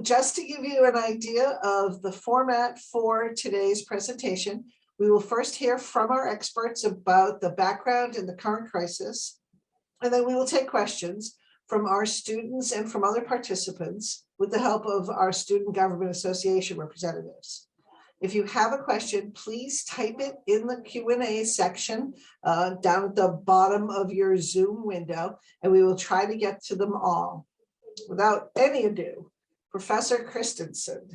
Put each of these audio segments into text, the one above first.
just to give you an idea of the format for today's presentation, we will first hear from our experts about the background in the current crisis, and then we will take questions from our students and from other participants with the help of our Student Government Association representatives. If you have a question, please type it in the Q&A section down at the bottom of your Zoom window, and we will try to get to them all. Without any ado, Professor Christensen.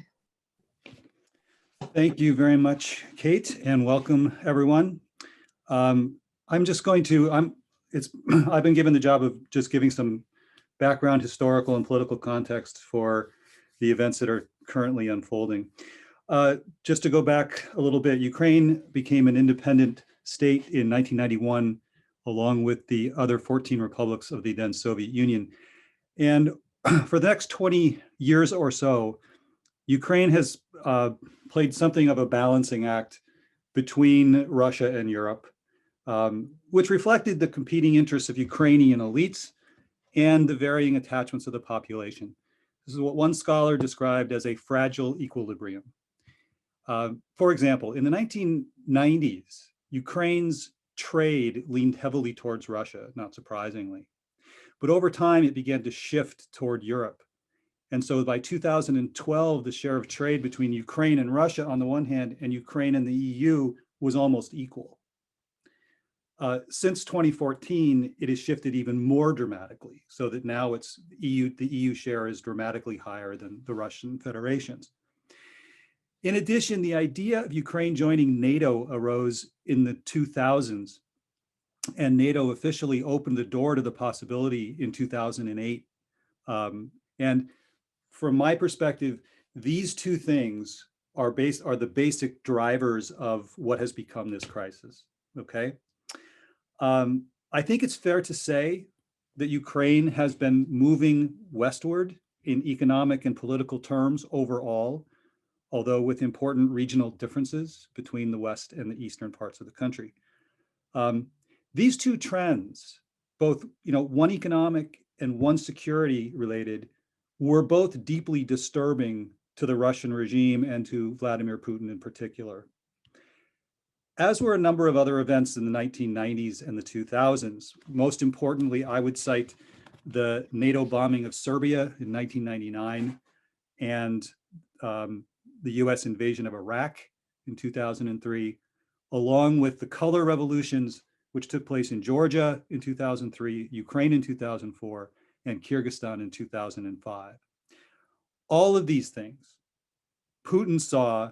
Thank you very much, Kate, and welcome everyone. I'm just going to, I've been given the job of just giving some background, historical and political context for the events that are currently unfolding. Just to go back a little bit, Ukraine became an independent state in 1991, along with the other 14 republics of the then Soviet Union. And for the next 20 years or so, Ukraine has played something of a balancing act between Russia and Europe, which reflected the competing interests of Ukrainian elites and the varying attachments of the population. This is what one scholar described as a fragile equilibrium. For example, in the 1990s, Ukraine's trade leaned heavily towards Russia, not surprisingly. But over time, it began to shift toward Europe. And so by 2012, the share of trade between Ukraine and Russia on the one hand and Ukraine and the EU was almost equal. Since 2014, it has shifted even more dramatically, so that now the EU share is dramatically higher than the Russian Federation's. In addition, the idea of Ukraine joining Nato arose in the 2000s, and Nato officially opened the door to the possibility in 2008. And from my perspective, these two things are the basic drivers of what has become this crisis, okay? I think it's fair to say that Ukraine has been moving westward in economic and political terms overall, although with important regional differences between the West and the eastern parts of the country. These two trends, both one economic and one security related, were both deeply disturbing to the Russian regime and to Vladimir Putin in particular. As were a number of other events in the 1990s and the 2000s. Most importantly, I would cite the NATO bombing of Serbia in 1999 and the US invasion of Iraq in 2003, along with the color revolutions which took place in Georgia in 2003, Ukraine in 2004, and Kyrgyzstan in 2005. All of these things Putin saw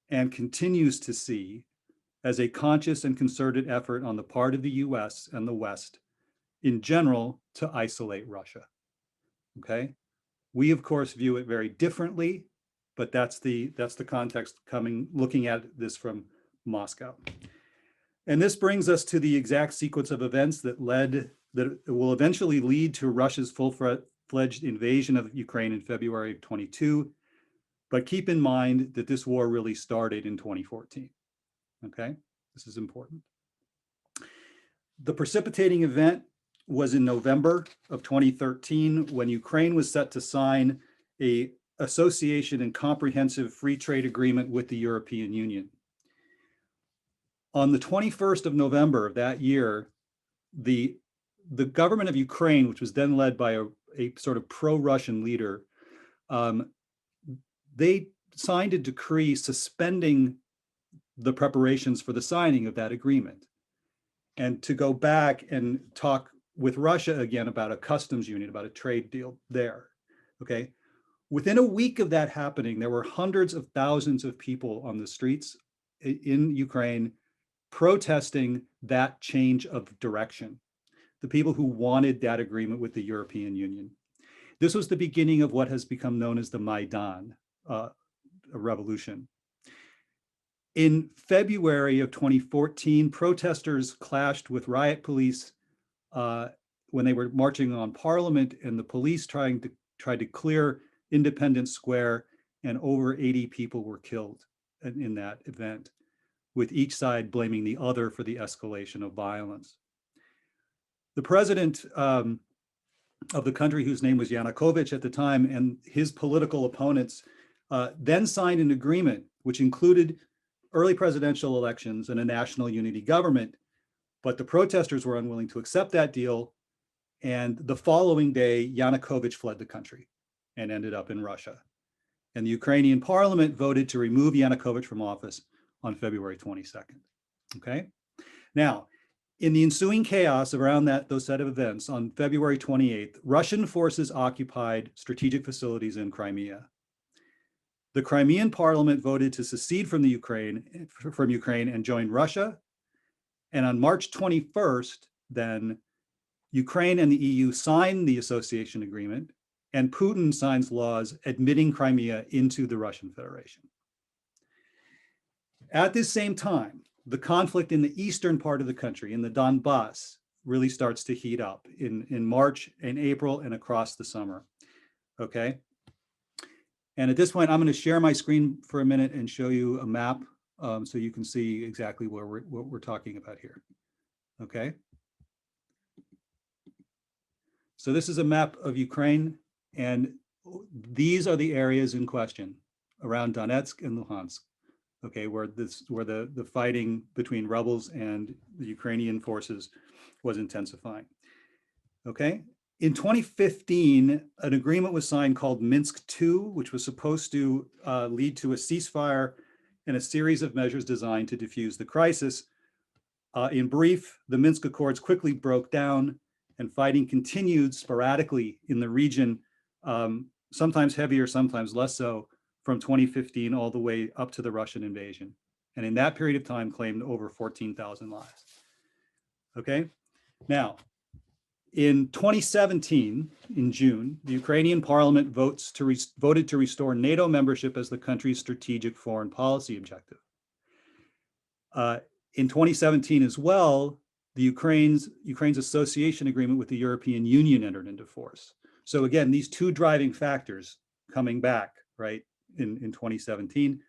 and continues to see as a conscious and concerted effort on the part of the US and the West in general to isolate Russia, okay? We of course view it very differently, but that's the context looking at this from Moscow. And this brings us to the exact sequence of events that will eventually lead to Russia's full-fledged invasion of Ukraine in February of 22. But keep in mind that this war really started in 2014, okay? This is important. The precipitating event was in November of 2013 when Ukraine was set to sign an association and comprehensive free trade agreement with the European Union. On the 21st of November of that year, the government of Ukraine, which was then led by a sort of pro-Russian leader, they signed a decree suspending the preparations for the signing of that agreement, and to go back and talk with Russia again about a customs union, about a trade deal there, okay? Within a week of that happening, there were hundreds of thousands of people on the streets in Ukraine protesting that change of direction, the people who wanted that agreement with the European Union. This was the beginning of what has become known as the Maidan revolution. In February of 2014, protesters clashed with riot police when they were marching on Parliament, and the police tried to clear Independence Square, and over 80 people were killed in that event, with each side blaming the other for the escalation of violence. The president of the country, whose name was Yanukovych at the time, and his political opponents then signed an agreement which included early presidential elections and a national unity government. But the protesters were unwilling to accept that deal. And the following day, Yanukovych fled the country and ended up in Russia. And the Ukrainian parliament voted to remove Yanukovych from office on February 22nd. Okay. Now, in the ensuing chaos around those set of events, on February 28th, Russian forces occupied strategic facilities in Crimea. The Crimean parliament voted to secede from Ukraine and join Russia. And on March 21st, then, Ukraine and the EU signed the association agreement, and Putin signs laws admitting Crimea into the Russian Federation. At this same time, the conflict in the eastern part of the country, in the Donbass, really starts to heat up in March and April and across the summer. Okay. And at this point, I'm going to share my screen for a minute and show you a map so you can see exactly what we're talking about here. Okay. So this is a map of Ukraine, and these are the areas in question around Donetsk and Luhansk. Okay, where the fighting between rebels and the Ukrainian forces was intensifying. Okay, in 2015, an agreement was signed called Minsk II, which was supposed to lead to a ceasefire and a series of measures designed to defuse the crisis. In brief, the Minsk Accords quickly broke down, and fighting continued sporadically in the region, sometimes heavier, sometimes less so, from 2015 all the way up to the Russian invasion. And in that period of time, claimed over 14,000 lives. Okay, now, in 2017, in June, the Ukrainian parliament voted to restore NATO membership as the country's strategic foreign policy objective. In 2017 as well, the Ukraine's association agreement with the European Union entered into force. So again, these two driving factors coming back, right, in 2017.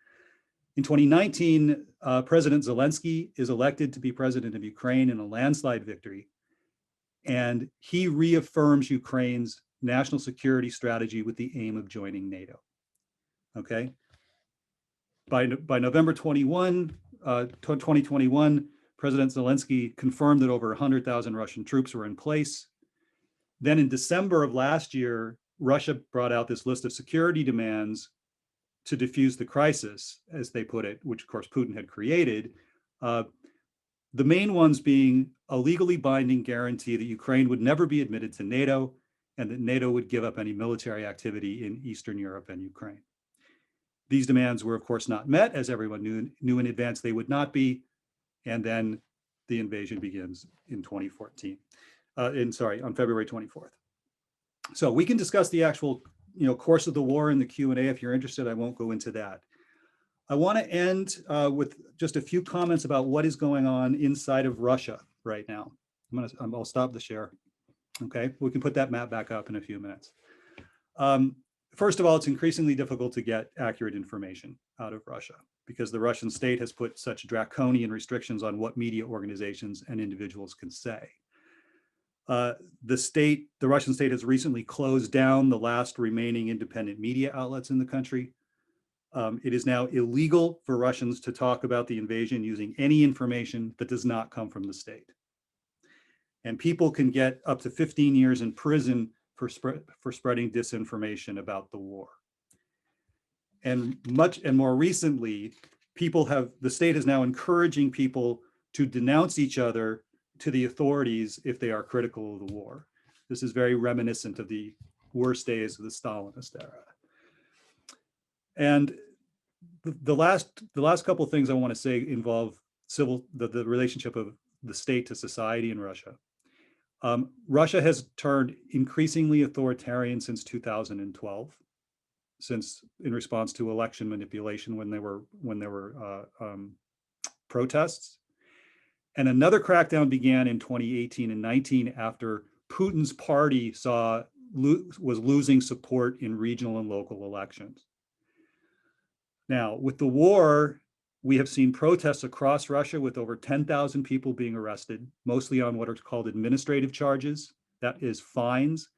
In 2019, President Zelensky is elected to be president of Ukraine in a landslide victory. And he reaffirms Ukraine's national security strategy with the aim of joining NATO. Okay. By November 2021, President Zelensky confirmed that over 100,000 Russian troops were in place. Then in December of last year, Russia brought out this list of security demands to defuse the crisis, as they put it, which of course Putin had created. The main ones being a legally binding guarantee that Ukraine would never be admitted to NATO and that NATO would give up any military activity in Eastern Europe and Ukraine. These demands were, of course, not met, as everyone knew in advance they would not be. And then the invasion begins in 2014, on February 24th. So we can discuss the actual course of the war in the Q&A if you're interested. I won't go into that. I want to end with just a few comments about what is going on inside of Russia right now. I'll stop the share. Okay, we can put that map back up in a few minutes. First of all, it's increasingly difficult to get accurate information out of Russia because the Russian state has put such draconian restrictions on what media organizations and individuals can say. The Russian state has recently closed down the last remaining independent media outlets in the country. It is now illegal for Russians to talk about the invasion using any information that does not come from the state. And people can get up to 15 years in prison for spreading disinformation about the war. And more recently, the state is now encouraging people to denounce each other to the authorities if they are critical of the war. This is very reminiscent of the worst days of the Stalinist era. And the last couple of things I want to say involve the relationship of the state to society in Russia. Russia has turned increasingly authoritarian since 2012, in response to election manipulation when there were protests. And another crackdown began in 2018 and 19 after Putin's party was losing support in regional and local elections. Now, with the war, we have seen protests across Russia with over 10,000 people being arrested, mostly on what are called administrative charges, that is fines.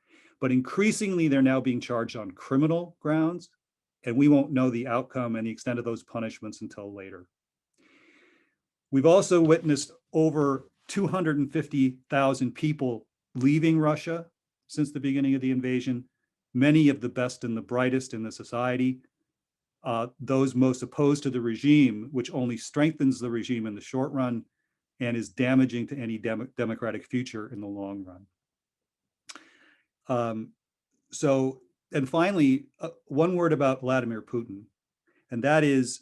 But increasingly, they're now being charged on criminal grounds, and we won't know the outcome and the extent of those punishments until later. We've also witnessed over 250,000 people leaving Russia since the beginning of the invasion, many of the best and the brightest in the society, those most opposed to the regime, which only strengthens the regime in the short run and is damaging to any democratic future in the long run. And finally, one word about Vladimir Putin, and that is,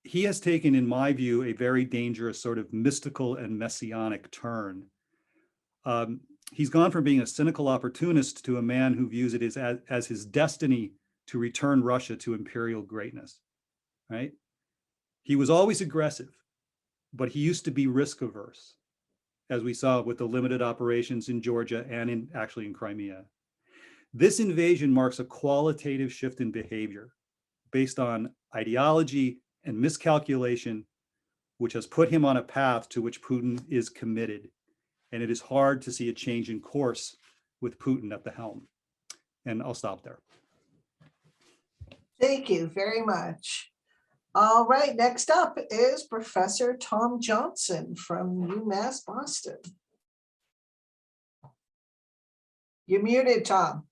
he has taken, in my view, a very dangerous sort of mystical and messianic turn. He's gone from being a cynical opportunist to a man who views it as his destiny to return Russia to imperial greatness, right? He was always aggressive, but he used to be risk averse, as we saw with the limited operations in Georgia and actually in Crimea. This invasion marks a qualitative shift in behavior based on ideology and miscalculation, which has put him on a path to which Putin is committed. And it is hard to see a change in course with Putin at the helm. And I'll stop there. Thank you very much. All right, next up is Professor Tom Johnson from UMass Boston. You're muted, Tom.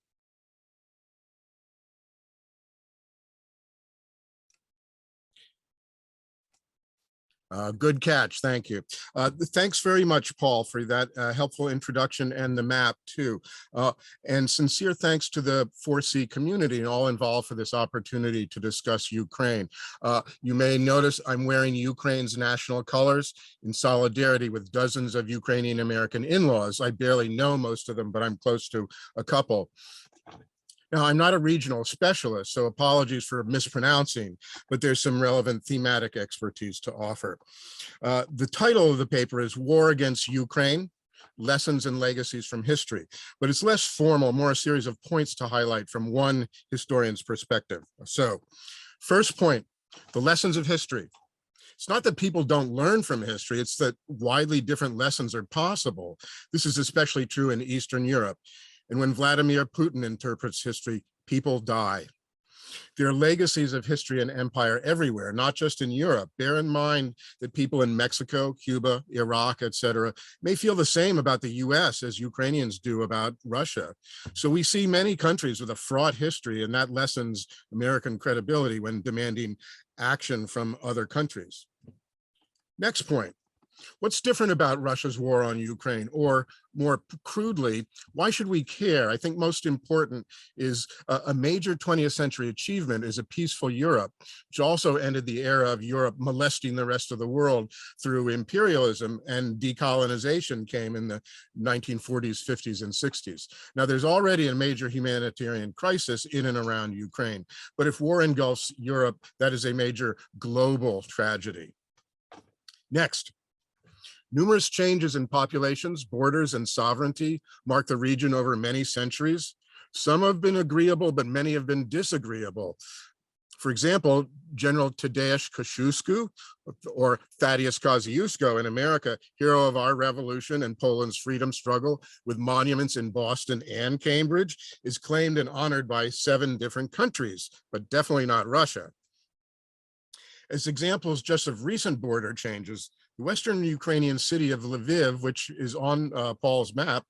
Good catch, thank you. Thanks very much, Paul, for that helpful introduction and the map too. And sincere thanks to the 4C community and all involved for this opportunity to discuss Ukraine. You may notice I'm wearing Ukraine's national colors in solidarity with dozens of Ukrainian American in-laws. I barely know most of them, but I'm close to a couple. Now, I'm not a regional specialist, so apologies for mispronouncing, but there's some relevant thematic expertise to offer. The title of the paper is War Against Ukraine, Lessons and Legacies from History, but it's less formal, more a series of points to highlight from one historian's perspective. So, first point, the lessons of history. It's not that people don't learn from history, it's that widely different lessons are possible. This is especially true in Eastern Europe. And when Vladimir Putin interprets history, people die. There are legacies of history and empire everywhere, not just in Europe. Bear in mind that people in Mexico, Cuba, Iraq, etc., may feel the same about the US as Ukrainians do about Russia. So we see many countries with a fraught history, and that lessens American credibility when demanding action from other countries. Next point. What's different about Russia's war on Ukraine? Or more crudely, why should we care? I think most important is a major 20th century achievement is a peaceful Europe, which also ended the era of Europe molesting the rest of the world through imperialism, and decolonization came in the 1940s, 50s, and 60s. Now, there's already a major humanitarian crisis in and around Ukraine, but if war engulfs Europe, that is a major global tragedy. Next. Numerous changes in populations, borders, and sovereignty mark the region over many centuries. Some have been agreeable, but many have been disagreeable. For example, General Tadeusz Kościuszko, or Thaddeus Kosciuszko in America, hero of our revolution and Poland's freedom struggle, with monuments in Boston and Cambridge, is claimed and honored by 7 different countries, but definitely not Russia. As examples just of recent border changes, the Western Ukrainian city of Lviv, which is on Paul's map,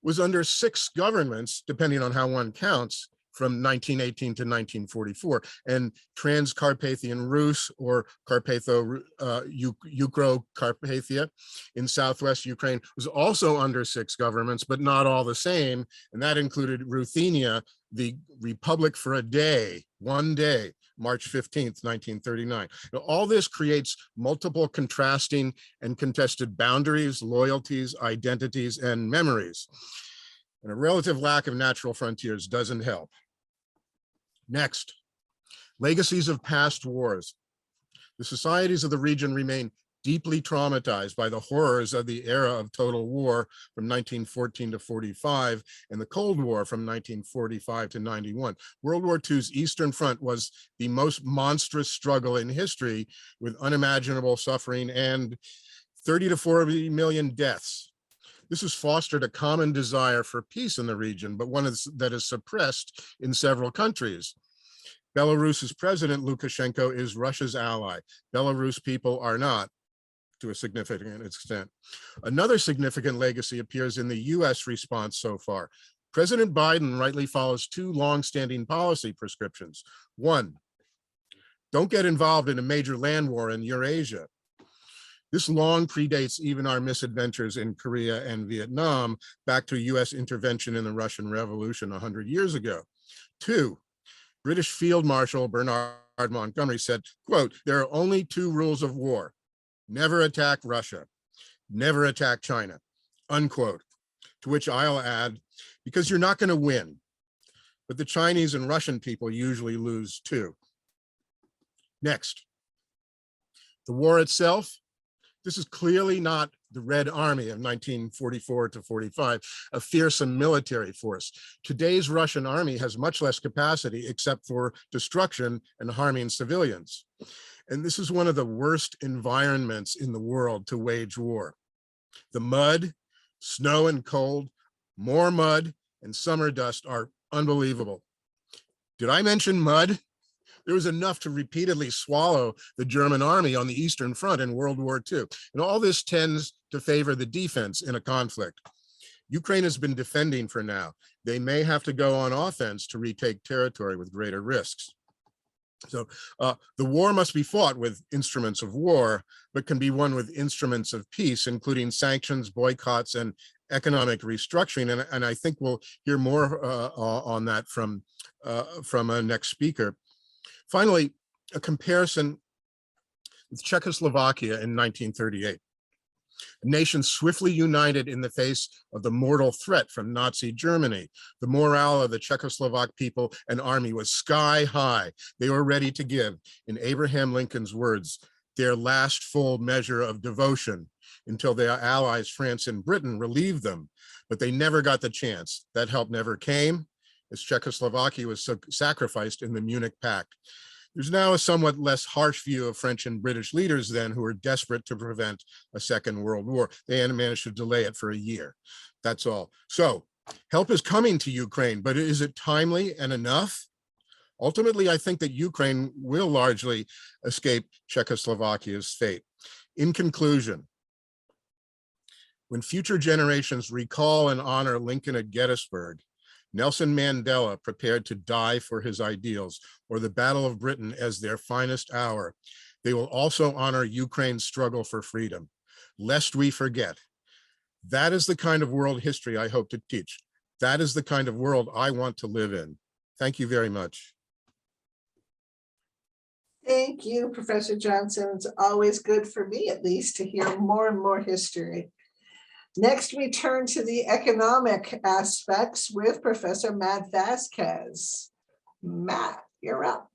was under 6 governments, depending on how one counts, from 1918 to 1944. And Transcarpathian Rus, or Ukro-Carpathia in southwest Ukraine, was also under 6 governments, but not all the same. And that included Ruthenia, the Republic for a Day, one day, March 15th, 1939. Now, all this creates multiple contrasting and contested boundaries, loyalties, identities, and memories. And a relative lack of natural frontiers doesn't help. Next, legacies of past wars. The societies of the region remain deeply traumatized by the horrors of the era of total war from 1914 to 45 and the Cold War from 1945 to 91. World War II's Eastern Front was the most monstrous struggle in history, with unimaginable suffering and 30 to 40 million deaths. This has fostered a common desire for peace in the region, but one that is suppressed in several countries. Belarus's president, Lukashenko, is Russia's ally. Belarus people are not, to a significant extent. Another significant legacy appears in the US response so far. President Biden rightly follows two long-standing policy prescriptions. One, don't get involved in a major land war in Eurasia. This long predates even our misadventures in Korea and Vietnam, back to US intervention in the Russian Revolution 100 years ago. Two, British Field Marshal Bernard Montgomery said, quote, there are only two rules of war. Never attack Russia, never attack China, unquote. To which I'll add, because you're not going to win, but the Chinese and Russian people usually lose too. Next, the war itself. This is clearly not the Red Army of 1944 to 45, a fearsome military force. Today's Russian army has much less capacity except for destruction and harming civilians. And this is one of the worst environments in the world to wage war. The mud, snow and cold, more mud, and summer dust are unbelievable. Did I mention mud? There was enough to repeatedly swallow the German army on the Eastern Front in World War II. And all this tends to favor the defense in a conflict. Ukraine has been defending for now. They may have to go on offense to retake territory with greater risks. So the war must be fought with instruments of war, but can be won with instruments of peace, including sanctions, boycotts, and economic restructuring. And I think we'll hear more on that from a next speaker. Finally, a comparison with Czechoslovakia in 1938. A nation swiftly united in the face of the mortal threat from Nazi Germany. The morale of the Czechoslovak people and army was sky high. They were ready to give, in Abraham Lincoln's words, their last full measure of devotion until their allies, France and Britain, relieved them. But they never got the chance. That help never came, as Czechoslovakia was sacrificed in the Munich Pact. There's now a somewhat less harsh view of French and British leaders then, who were desperate to prevent a second world war. They had managed to delay it for a year. That's all. So help is coming to Ukraine, but is it timely and enough? Ultimately, I think that Ukraine will largely escape Czechoslovakia's fate. In conclusion, when future generations recall and honor Lincoln at Gettysburg, Nelson Mandela prepared to die for his ideals, or the Battle of Britain as their finest hour, they will also honor Ukraine's struggle for freedom, lest we forget. That is the kind of world history I hope to teach. That is the kind of world I want to live in. Thank you very much. Thank you, Professor Johnson. It's always good for me, at least, to hear more and more history. Next, we turn to the economic aspects with Professor Matt Vasquez. Matt, you're up.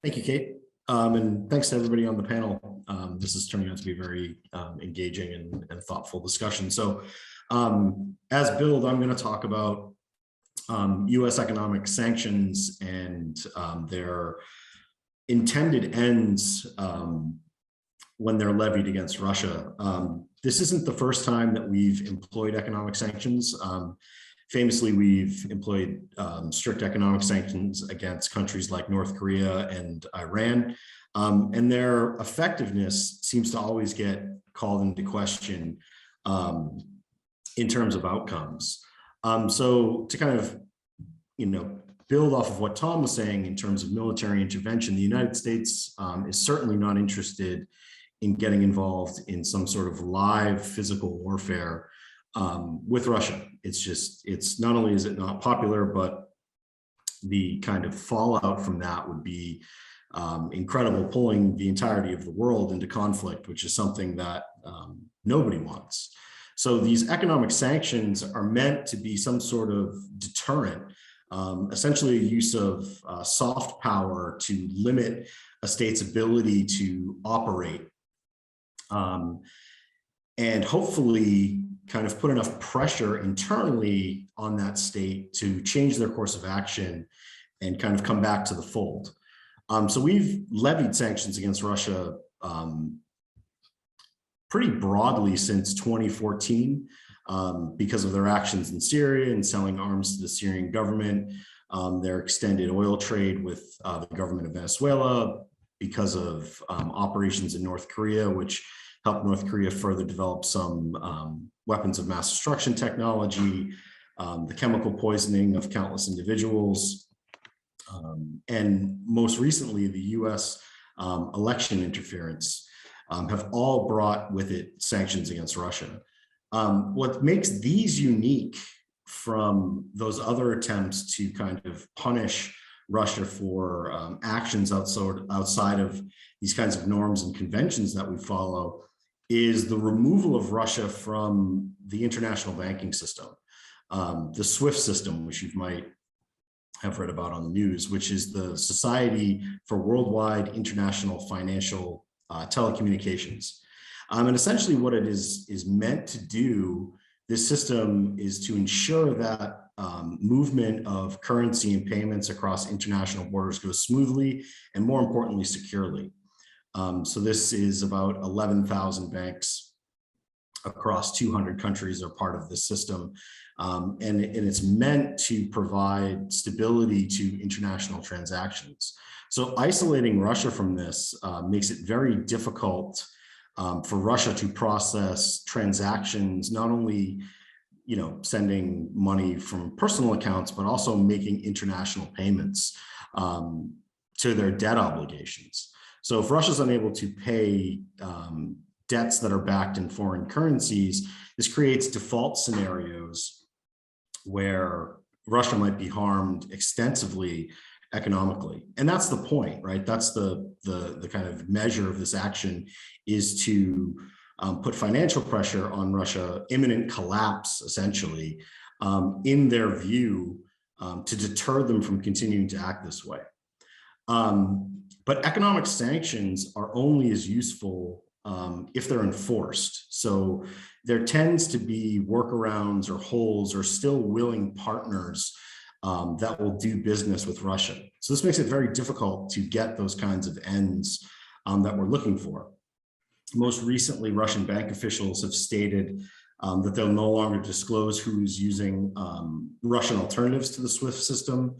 Thank you, Kate. And thanks to everybody on the panel. This is turning out to be a very engaging and thoughtful discussion. So as billed, I'm going to talk about US economic sanctions and their intended ends when they're levied against Russia. This isn't the first time that we've employed economic sanctions. Famously, we've employed strict economic sanctions against countries like North Korea and Iran, and their effectiveness seems to always get called into question in terms of outcomes. So to kind of, build off of what Tom was saying in terms of military intervention, the United States is certainly not interested in getting involved in some sort of live physical warfare with Russia. It's not only is it not popular, but the kind of fallout from that would be incredible, pulling the entirety of the world into conflict, which is something that nobody wants. So these economic sanctions are meant to be some sort of deterrent, essentially a use of soft power to limit a state's ability to operate, and hopefully kind of put enough pressure internally on that state to change their course of action and kind of come back to the fold. So we've levied sanctions against Russia pretty broadly since 2014 because of their actions in Syria and selling arms to the Syrian government, their extended oil trade with the government of Venezuela, because of operations in North Korea, which helped North Korea further develop some weapons of mass destruction technology, the chemical poisoning of countless individuals, and most recently, the US election interference have all brought with it sanctions against Russia. What makes these unique from those other attempts to kind of punish Russia for actions outside of these kinds of norms and conventions that we follow is the removal of Russia from the international banking system, the SWIFT system, which you might have read about on the news, which is the Society for Worldwide International Financial Telecommunications. And essentially what it is meant to do, this system is to ensure that movement of currency and payments across international borders goes smoothly and, more importantly, securely. So this is about 11,000 banks across 200 countries are part of this system. And it's meant to provide stability to international transactions. So isolating Russia from this makes it very difficult for Russia to process transactions, not only sending money from personal accounts, but also making international payments to their debt obligations. So if Russia's unable to pay debts that are backed in foreign currencies, this creates default scenarios where Russia might be harmed extensively economically. And that's the point, right? That's the kind of measure of this action, is to put financial pressure on Russia, imminent collapse, essentially, in their view, to deter them from continuing to act this way. But economic sanctions are only as useful if they're enforced. So there tends to be workarounds or holes or still willing partners that will do business with Russia. So this makes it very difficult to get those kinds of ends that we're looking for. Most recently, Russian bank officials have stated that they'll no longer disclose who's using Russian alternatives to the SWIFT system.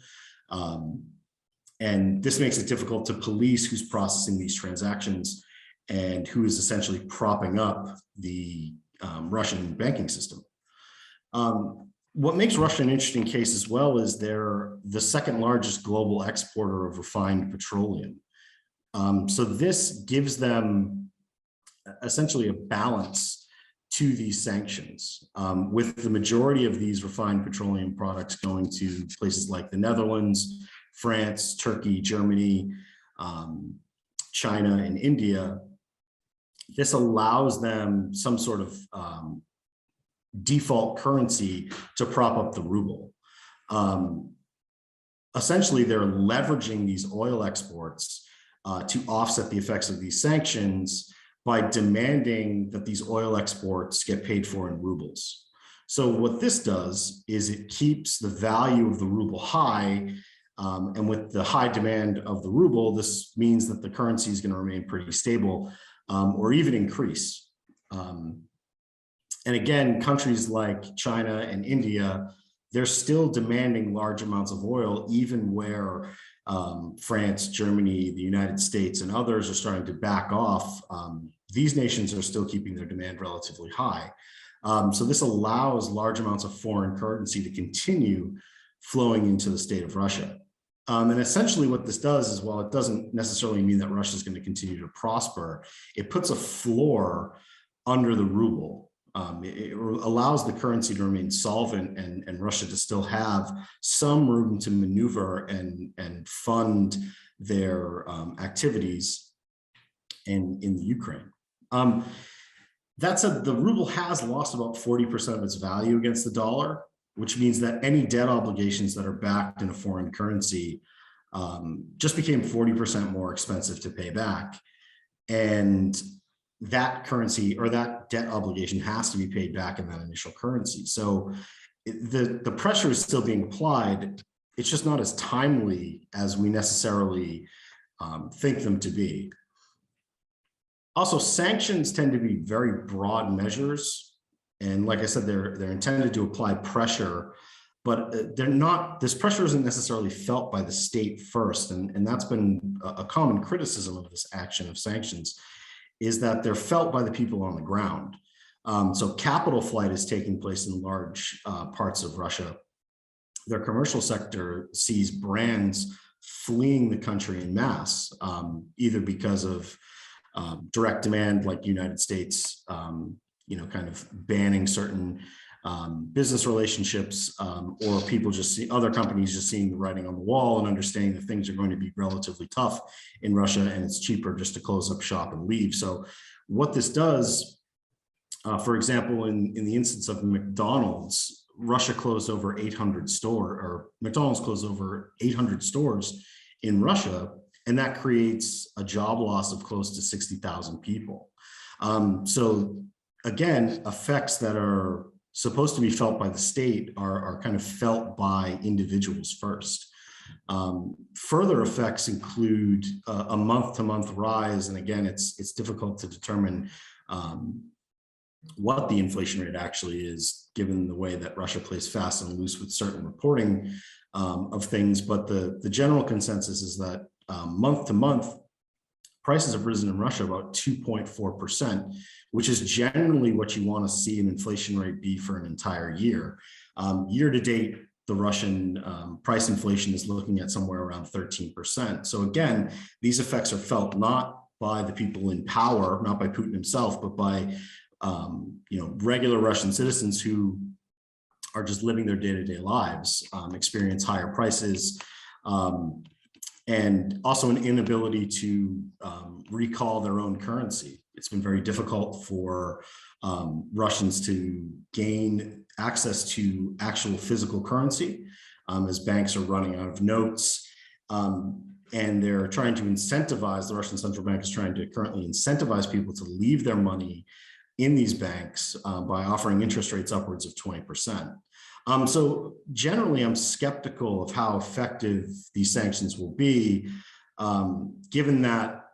And this makes it difficult to police who's processing these transactions and who is essentially propping up the Russian banking system. What makes Russia an interesting case as well is they're the second largest global exporter of refined petroleum. So this gives them essentially a balance to these sanctions, with the majority of these refined petroleum products going to places like the Netherlands, France, Turkey, Germany, China, and India. This allows them some sort of default currency to prop up the ruble. Essentially, they're leveraging these oil exports to offset the effects of these sanctions by demanding that these oil exports get paid for in rubles. So what this does is it keeps the value of the ruble high, and with the high demand of the ruble, this means that the currency is going to remain pretty stable or even increase. And again, countries like China and India, they're still demanding large amounts of oil, even where France, Germany, the United States, and others are starting to back off. These nations are still keeping their demand relatively high. So this allows large amounts of foreign currency to continue flowing into the state of Russia. And essentially what this does is, while it doesn't necessarily mean that Russia is going to continue to prosper, it puts a floor under the ruble. It allows the currency to remain solvent and Russia to still have some room to maneuver and fund their activities in the Ukraine. That said, the ruble has lost about 40% of its value against the dollar, which means that any debt obligations that are backed in a foreign currency just became 40% more expensive to pay back. And that currency or that debt obligation has to be paid back in that initial currency. So the pressure is still being applied. It's just not as timely as we necessarily think them to be. Also, sanctions tend to be very broad measures. And like I said, they're intended to apply pressure, but they're not, this pressure isn't necessarily felt by the state first. And that's been a common criticism of this action of sanctions, is that they're felt by the people on the ground. So capital flight is taking place in large parts of Russia. Their commercial sector sees brands fleeing the country en masse, either because of direct demand, like the United States, kind of banning certain business relationships, or people just see other companies just seeing the writing on the wall and understanding that things are going to be relatively tough in Russia, and it's cheaper just to close up shop and leave. So what this does, for example, in the instance of McDonald's, Russia closed over 800 McDonald's closed over 800 stores in Russia, and that creates a job loss of close to 60,000 people. So again, effects that are supposed to be felt by the state are kind of felt by individuals first. Further effects include a month-to-month rise, and again, it's difficult to determine what the inflation rate actually is, given the way that Russia plays fast and loose with certain reporting of things. But the general consensus is that month to month, prices have risen in Russia about 2.4%, which is generally what you want to see an inflation rate be for an entire year. Year to date, the Russian price inflation is looking at somewhere around 13%. So again, these effects are felt not by the people in power, not by Putin himself, but by regular Russian citizens who are just living their day-to-day lives, experience higher prices, and also an inability to recall their own currency. It's been very difficult for Russians to gain access to actual physical currency, as banks are running out of notes. And they're trying to incentivize, the Russian central bank is trying to currently incentivize people to leave their money in these banks by offering interest rates upwards of 20%. So generally, I'm skeptical of how effective these sanctions will be, given that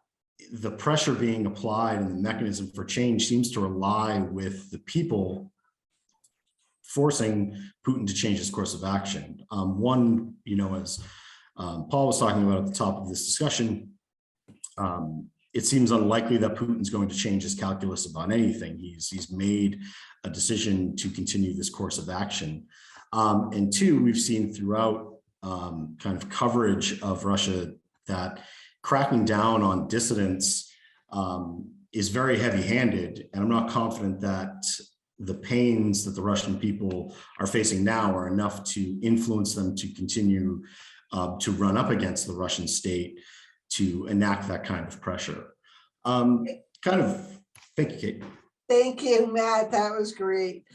the pressure being applied and the mechanism for change seems to rely with the people forcing Putin to change his course of action. One, as Paul was talking about at the top of this discussion, it seems unlikely that Putin's going to change his calculus about anything. He's made a decision to continue this course of action. And two, we've seen throughout kind of coverage of Russia that cracking down on dissidents is very heavy-handed. And I'm not confident that the pains that the Russian people are facing now are enough to influence them to continue to run up against the Russian state to enact that kind of pressure. Thank you, Kate. Thank you, Matt. That was great.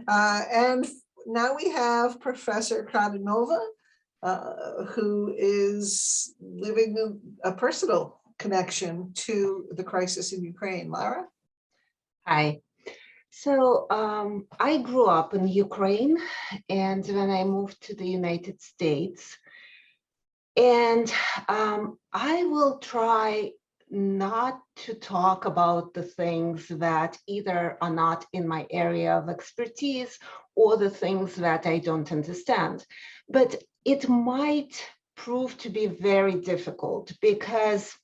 And now we have Professor Kradanova, who is living a personal connection to the crisis in Ukraine. Lara? Hi. So I grew up in Ukraine, and then I moved to the United States. And I will try not to talk about the things that either are not in my area of expertise or the things that I don't understand. But it might prove to be very difficult because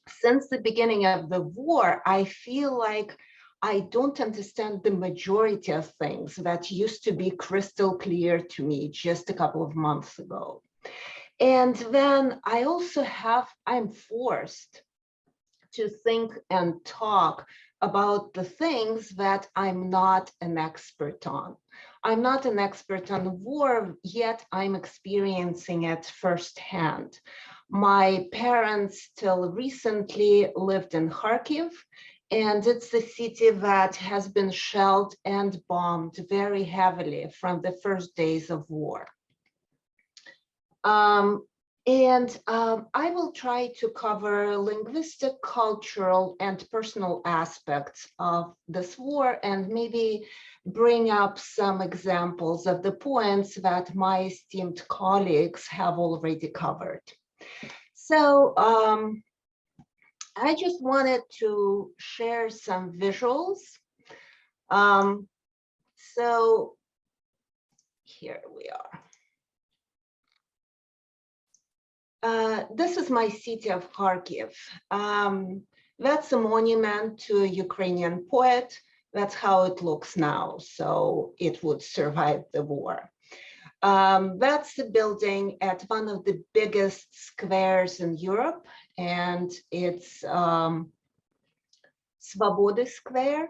since the beginning of the war, I feel like I don't understand the majority of things that used to be crystal clear to me just a couple of months ago. And then I also I'm forced to think and talk about the things that I'm not an expert on. I'm not an expert on war, yet I'm experiencing it firsthand. My parents till recently lived in Kharkiv, and it's the city that has been shelled and bombed very heavily from the first days of war. I will try to cover linguistic, cultural, and personal aspects of this war and maybe bring up some examples of the points that my esteemed colleagues have already covered. So I just wanted to share some visuals. So here we are. This is my city of Kharkiv. That's a monument to a Ukrainian poet. That's how it looks now. So it would survive the war. That's the building at one of the biggest squares in Europe, and it's Svoboda Square,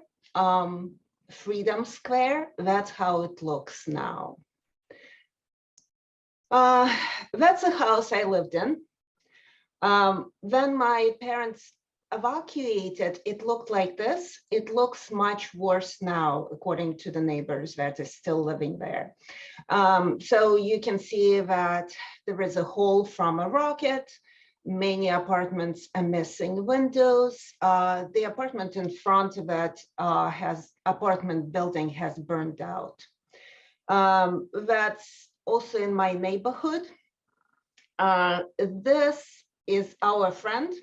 Freedom Square. That's how it looks now. That's a house I lived in. When my parents evacuated, it looked like this. It looks much worse now, according to the neighbors that are still living there. So you can see that there is a hole from a rocket. Many apartments are missing windows. The apartment in front of it apartment building has burned out. That's also in my neighborhood. This is our friend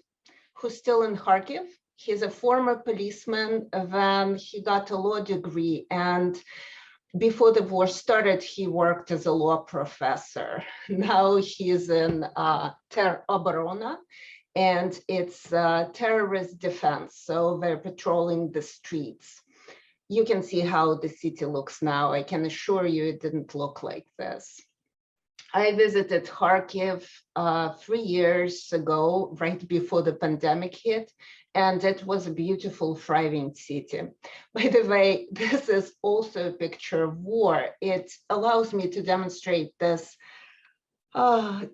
who's still in Kharkiv. He's a former policeman when he got a law degree, and before the war started, he worked as a law professor. Now he's in Ter Oborona, and it's terrorist defense, so they're patrolling the streets. You can see how the city looks now. I can assure you it didn't look like this. I visited Kharkiv 3 years ago, right before the pandemic hit, and it was a beautiful, thriving city. By the way, this is also a picture of war. It allows me to demonstrate this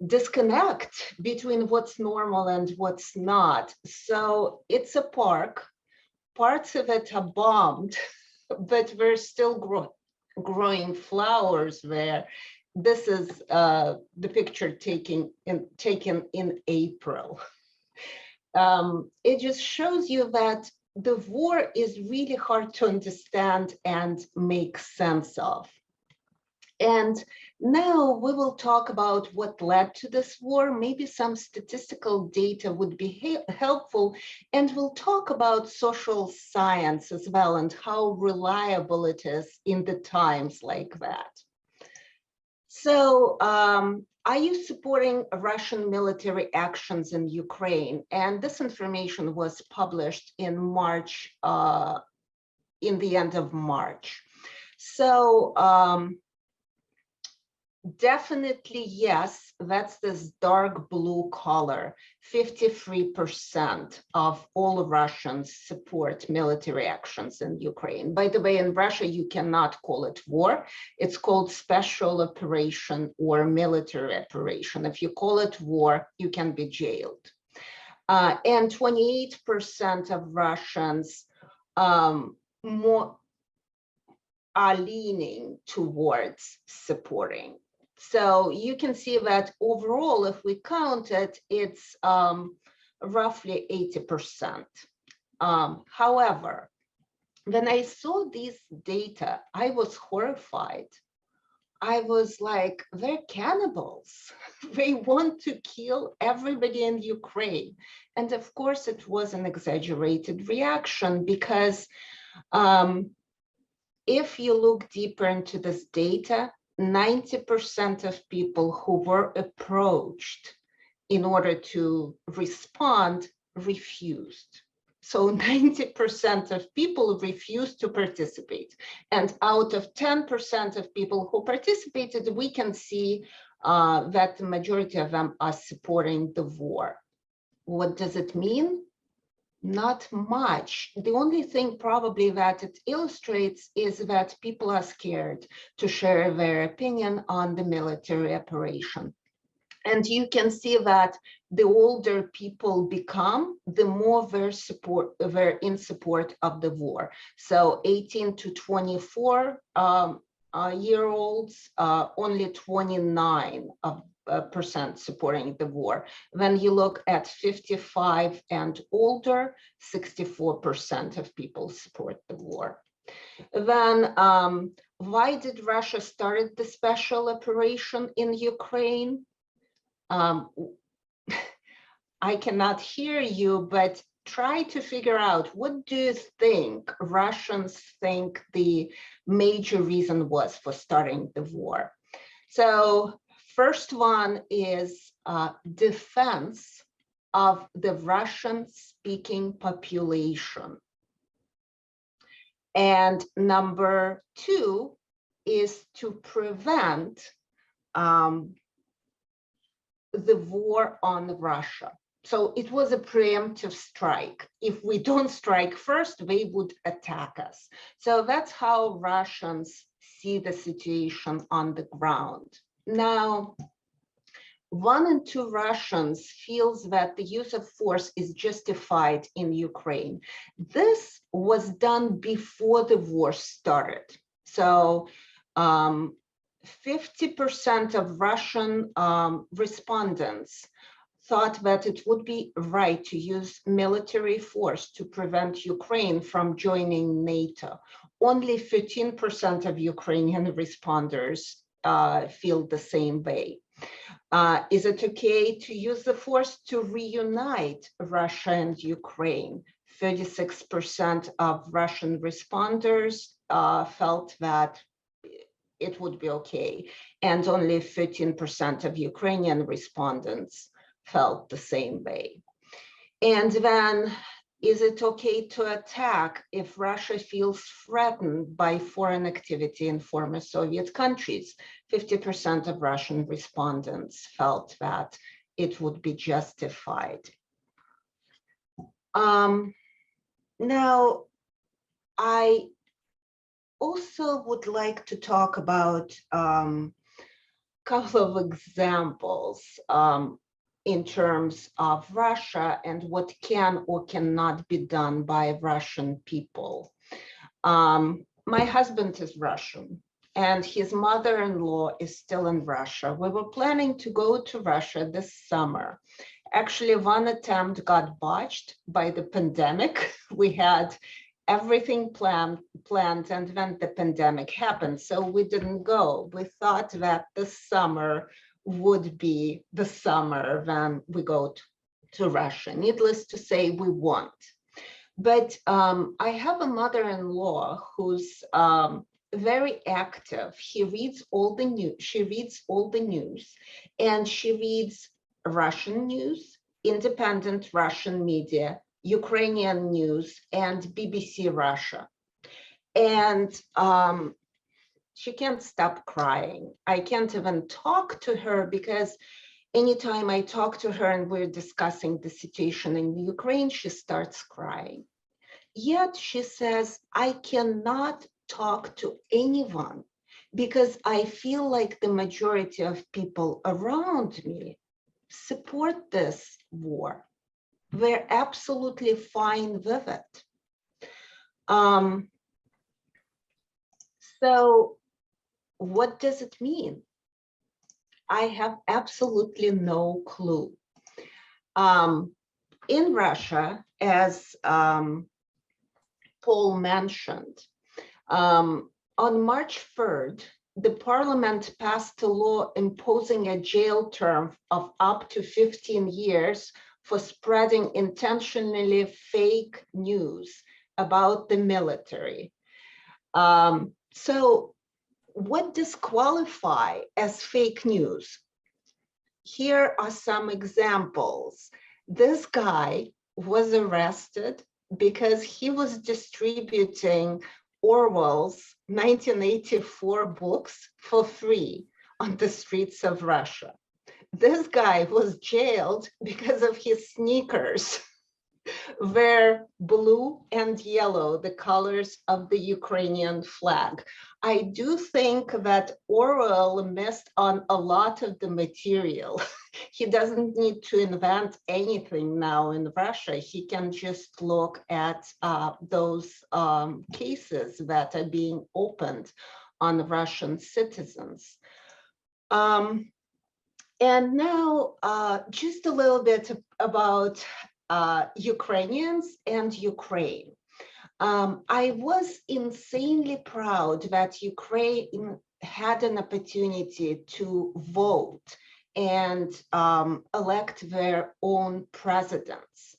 disconnect between what's normal and what's not. So it's a park. Parts of it are bombed, but we're still growing flowers there. This is the picture taken in April. It just shows you that the war is really hard to understand and make sense of. And now we will talk about what led to this war. Maybe some statistical data would be helpful, and we'll talk about social science as well and how reliable it is in the times like that. So are you supporting Russian military actions in Ukraine? And this information was published in March, in the end of March. So definitely yes, that's this dark blue color. 53% of all Russians support military actions in Ukraine. By the way, in Russia, you cannot call it war. It's called special operation or military operation. If you call it war, you can be jailed. And 28% of Russians more are leaning towards supporting. So you can see that overall, if we count it, it's roughly 80%. However, when I saw these data, I was horrified. I was like, they're cannibals. They want to kill everybody in Ukraine. And of course, it was an exaggerated reaction because if you look deeper into this data, 90% of people who were approached in order to respond refused. So 90% of people refused to participate. And out of 10% of people who participated, we can see that the majority of them are supporting the war. What does it mean? Not much. The only thing probably that it illustrates is that people are scared to share their opinion on the military operation. And you can see that the older people become, the more they're in support of the war. So 18 to 24 year olds, only 29% supporting the war. When you look at 55 and older, 64% of people support the war. Then why did Russia start the special operation in Ukraine? I cannot hear you, but try to figure out, what do you think Russians think the major reason was for starting the war? So first one is defense of the Russian-speaking population. And number two is to prevent the war on Russia. So it was a preemptive strike. If we don't strike first, they would attack us. So that's how Russians see the situation on the ground. Now, 1 in 2 Russians feels that the use of force is justified in Ukraine. This was done before the war started. So 50% of Russian respondents thought that it would be right to use military force to prevent Ukraine from joining NATO. Only 15% of Ukrainian responders feel the same way. Is it okay to use the force to reunite Russia and Ukraine? 36% of Russian responders felt that it would be okay, and only 13% of Ukrainian respondents felt the same way. And then, is it okay to attack if Russia feels threatened by foreign activity in former Soviet countries? 50% of Russian respondents felt that it would be justified. Now, I also would like to talk about a couple of examples in terms of Russia and what can or cannot be done by Russian people. My husband is Russian and his mother-in-law is still in Russia. We were planning to go to Russia this summer. Actually, one attempt got botched by the pandemic. We had everything planned and then the pandemic happened, so we didn't go. We thought that this summer would be the summer when we go to Russia. Needless to say, we won't. But I have a mother-in-law who's very active. She reads all the news, and she reads Russian news, independent Russian media, Ukrainian news, and BBC Russia. And she can't stop crying. I can't even talk to her because anytime I talk to her and we're discussing the situation in Ukraine, she starts crying. Yet she says, I cannot talk to anyone because I feel like the majority of people around me support this war. We're absolutely fine with it. So what does it mean? I have absolutely no clue. In Russia, as Paul mentioned, on March 3rd, the parliament passed a law imposing a jail term of up to 15 years for spreading intentionally fake news about the military. So what does qualify as fake news? Here are some examples. This guy was arrested because he was distributing Orwell's 1984 books for free on the streets of Russia. This guy was jailed because of his sneakers were blue and yellow, the colors of the Ukrainian flag. I do think that Orwell missed on a lot of the material. He doesn't need to invent anything now in Russia. He can just look at those cases that are being opened on Russian citizens. And now just a little bit about Ukrainians and Ukraine. I was insanely proud that Ukraine had an opportunity to vote and elect their own presidents.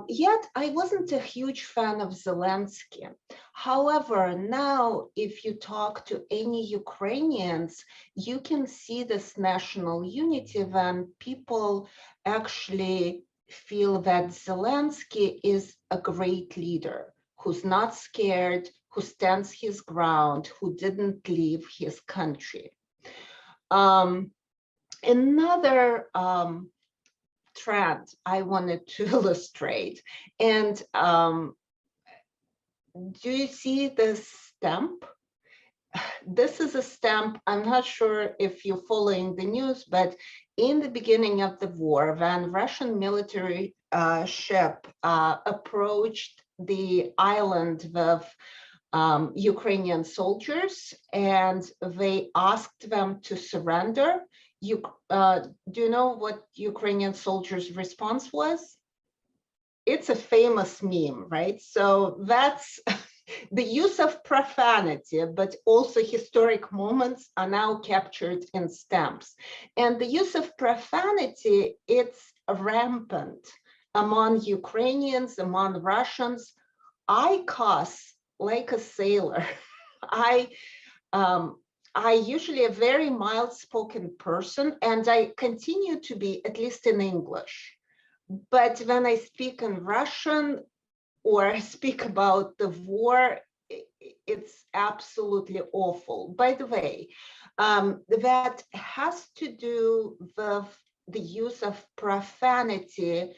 Yet I wasn't a huge fan of Zelensky. However, now if you talk to any Ukrainians, you can see this national unity when people actually feel that Zelensky is a great leader who's not scared, who stands his ground, who didn't leave his country. Another trend I wanted to illustrate, and do you see this stamp? This is a stamp. I'm not sure if you're following the news, but in the beginning of the war, when Russian military ship approached the island with Ukrainian soldiers, and they asked them to surrender. Do you know what Ukrainian soldiers' response was? It's a famous meme, right? So that's the use of profanity, but also historic moments are now captured in stamps. And the use of profanity, it's rampant among Ukrainians, among Russians. I cuss like a sailor. I usually a very mild-spoken person, and I continue to be, at least in English. But when I speak in Russian or speak about the war, it's absolutely awful. By the way, that has to do with the use of profanity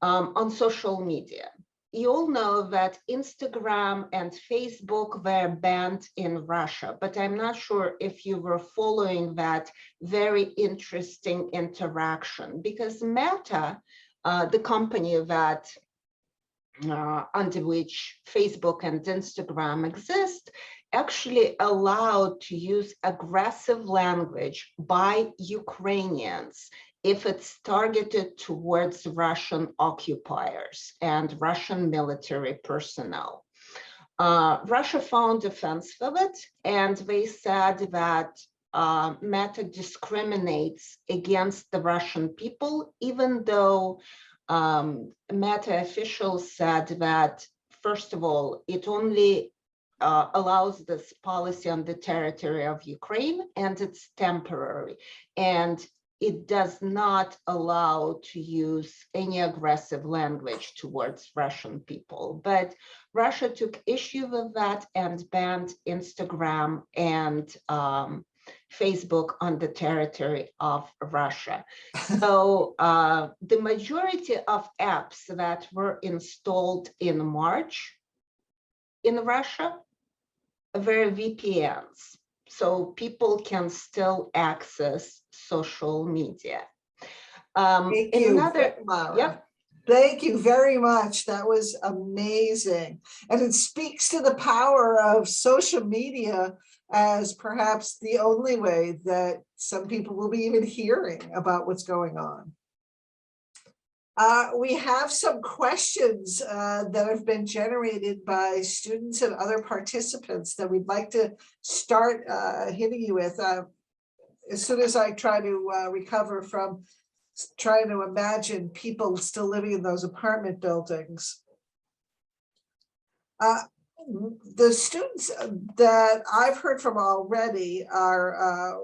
on social media. You all know that Instagram and Facebook were banned in Russia, but I'm not sure if you were following that very interesting interaction, because Meta, the company that under which Facebook and Instagram exist, actually allowed to use aggressive language by Ukrainians if it's targeted towards Russian occupiers and Russian military personnel. Russia found offense of it, and they said that Meta discriminates against the Russian people, even though Meta officials said that, first of all, it only allows this policy on the territory of Ukraine, and it's temporary, and it does not allow to use any aggressive language towards Russian people. But Russia took issue with that and banned Instagram and Facebook on the territory of Russia. So the majority of apps that were installed in March in Russia were VPNs. So people can still access social media. Thank you, Mara. Yep. Thank you very much. That was amazing. And it speaks to the power of social media as perhaps the only way that some people will be even hearing about what's going on. We have some questions that have been generated by students and other participants that we'd like to start hitting you with as soon as I try to recover from trying to imagine people still living in those apartment buildings. The students that I've heard from already are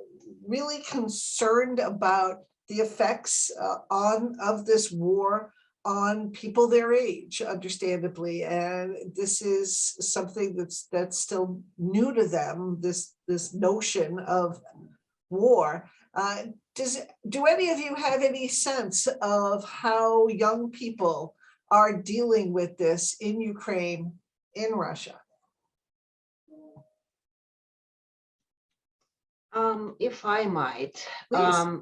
really concerned about the effects of this war on people their age, understandably, and this is something that's still new to them. This notion of war. Do any of you have any sense of how young people are dealing with this in Ukraine, in Russia? If I might, a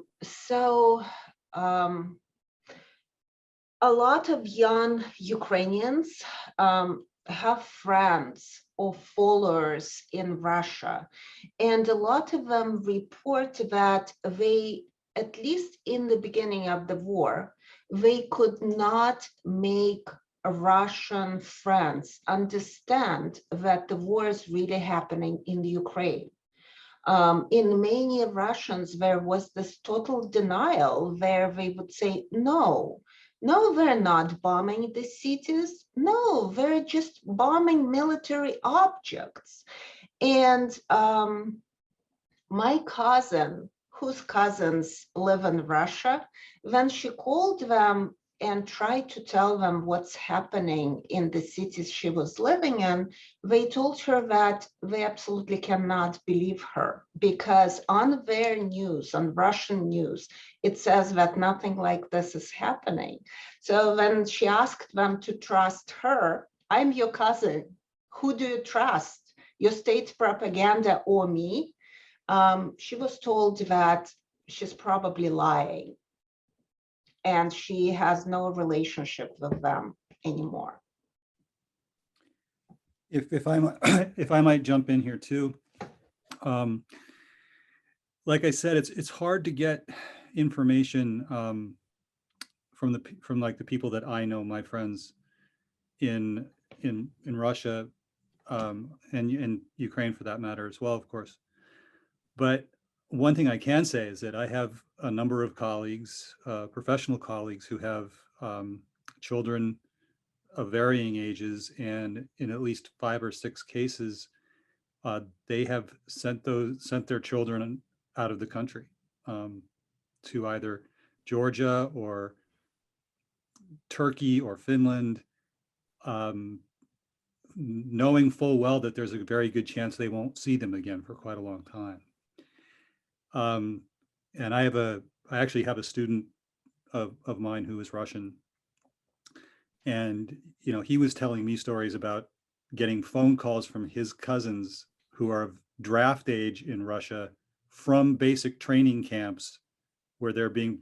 lot of young Ukrainians have friends or followers in Russia, and a lot of them report that they, at least in the beginning of the war, they could not make Russian friends understand that the war is really happening in Ukraine. In many Russians, there was this total denial where they would say, no, No, they're not bombing the cities. No, they're just bombing military objects. And my cousin, whose cousins live in Russia, when she called them and tried to tell them what's happening in the cities she was living in, they told her that they absolutely cannot believe her, because on their news, on Russian news, it says that nothing like this is happening. So when she asked them to trust her, I'm your cousin, who do you trust? Your state propaganda or me? She was told that she's probably lying and she has no relationship with them anymore. If I might, if I might jump in here too, like I said, it's hard to get information from like the people that I know, my friends in Russia and Ukraine for that matter as well, of course. But one thing I can say is that I have a number of colleagues, professional colleagues, who have children of varying ages, and in at least 5 or 6 cases, they have sent their children out of the country to either Georgia or Turkey or Finland, knowing full well that there's a very good chance they won't see them again for quite a long time. And I actually have a student of mine who is Russian, and he was telling me stories about getting phone calls from his cousins who are of draft age in Russia from basic training camps where they're being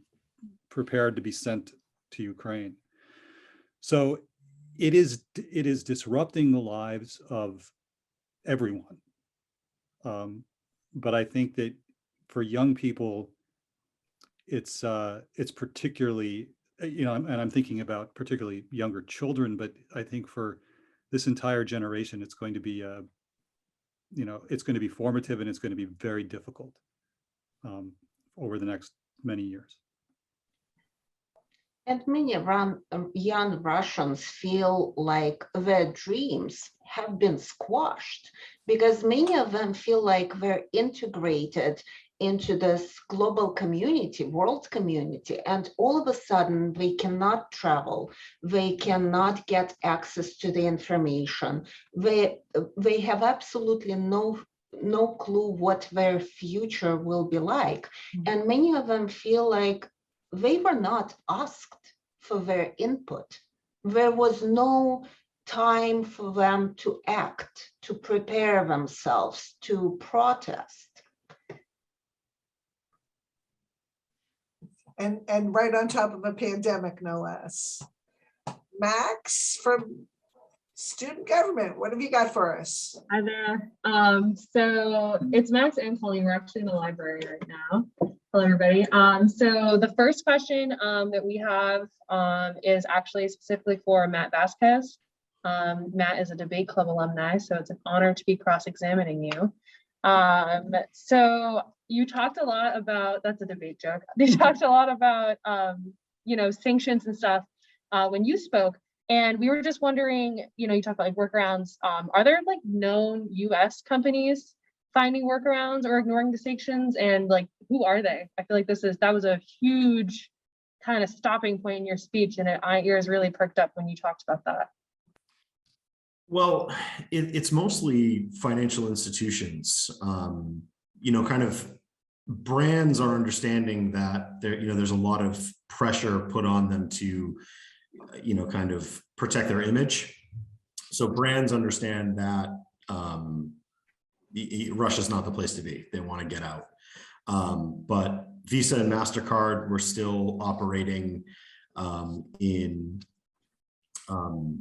prepared to be sent to Ukraine. So it is disrupting the lives of everyone. But I think that for young people, it's particularly, and I'm thinking about particularly younger children, but I think for this entire generation, it's going to be, it's going to be formative, and it's going to be very difficult over the next many years. And many young Russians feel like their dreams have been squashed, because many of them feel like they're integrated into this global community, world community, and all of a sudden they cannot travel, they cannot get access to the information, they have absolutely no clue what their future will be like. And many of them feel like they were not asked for their input. There was no time for them to act, to prepare themselves, to protest. And right on top of a pandemic, no less. Max from Student Government, what have you got for us? Hi there. So it's Max and Colleen. We're actually in the library right now. Hello, everybody. So the first question that we have is actually specifically for Matt Vasquez. Matt is a debate club alumni, so it's an honor to be cross-examining you. So you talked a lot about, that's a debate joke. You talked a lot about, sanctions and stuff when you spoke. And we were just wondering, you talked about like workarounds. Are there like known US companies finding workarounds or ignoring the sanctions? And like, who are they? I feel like that was a huge kind of stopping point in your speech, and my ears really perked up when you talked about that. Well, it's mostly financial institutions. Kind of brands are understanding that there's a lot of pressure put on them to kind of protect their image. So brands understand that Russia's not the place to be. They want to get out. But Visa and MasterCard were still operating in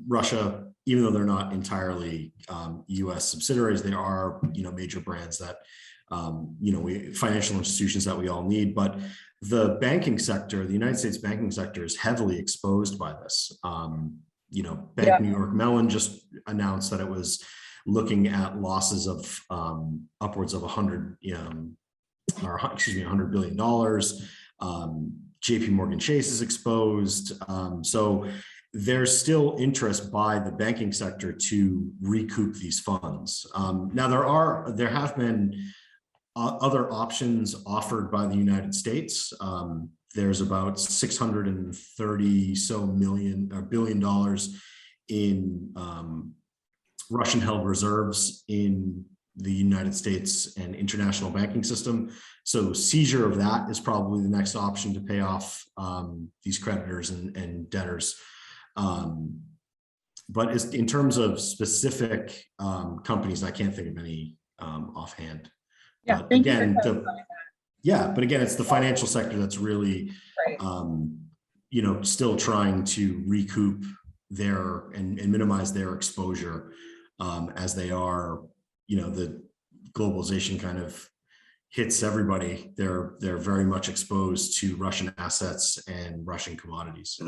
Russia, even though they're not entirely US subsidiaries. They are, major brands that, financial institutions that we all need. But the banking sector, the United States banking sector, is heavily exposed by this. Bank New York Mellon just announced that it was looking at losses of upwards of $100 billion. JP Morgan Chase is exposed. So there's still interest by the banking sector to recoup these funds. Now there have been other options offered by the United States. There's about 630 billion dollars in Russian held reserves in the United States and international banking system. So seizure of that is probably the next option to pay off these creditors and debtors. But in terms of specific companies, I can't think of any offhand. Yeah, But thank you for again, clarifying but again, it's the financial sector that's really, that. Right. still trying to recoup their and minimize their exposure as they are, the globalization kind of hits everybody. They're very much exposed to Russian assets and Russian commodities.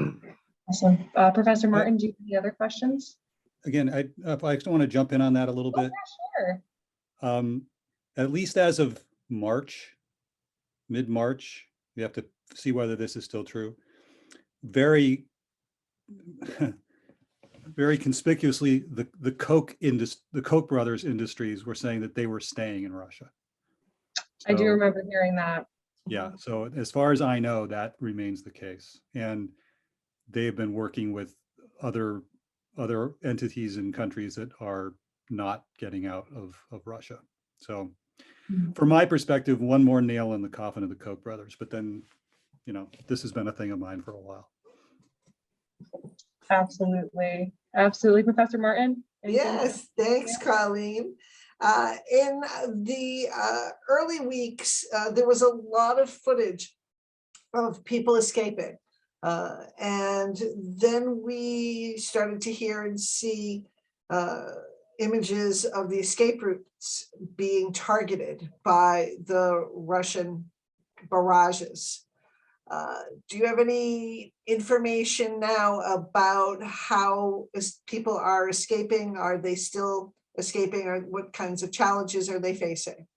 Awesome. Professor Martin, do you have any other questions? Again, I just want to jump in on that a little bit. Yeah, sure. At least as of March, mid-March, we have to see whether this is still true. Very, very conspicuously, the Koch brothers industries were saying that they were staying in Russia. I do So, remember hearing that. yeah. So as far as I know, that remains the case, and they've been working with other entities and countries that are not getting out of Russia. So from my perspective, one more nail in the coffin of the Koch brothers, but then, this has been a thing of mine for a while. Absolutely. Absolutely. Professor Martin? anything? Yes, thanks, Colleen. In the early weeks, there was a lot of footage of people escaping. And then we started to hear and see images of the escape routes being targeted by the Russian barrages. Do you have any information now about how people are escaping? Are they still escaping, or what kinds of challenges are they facing?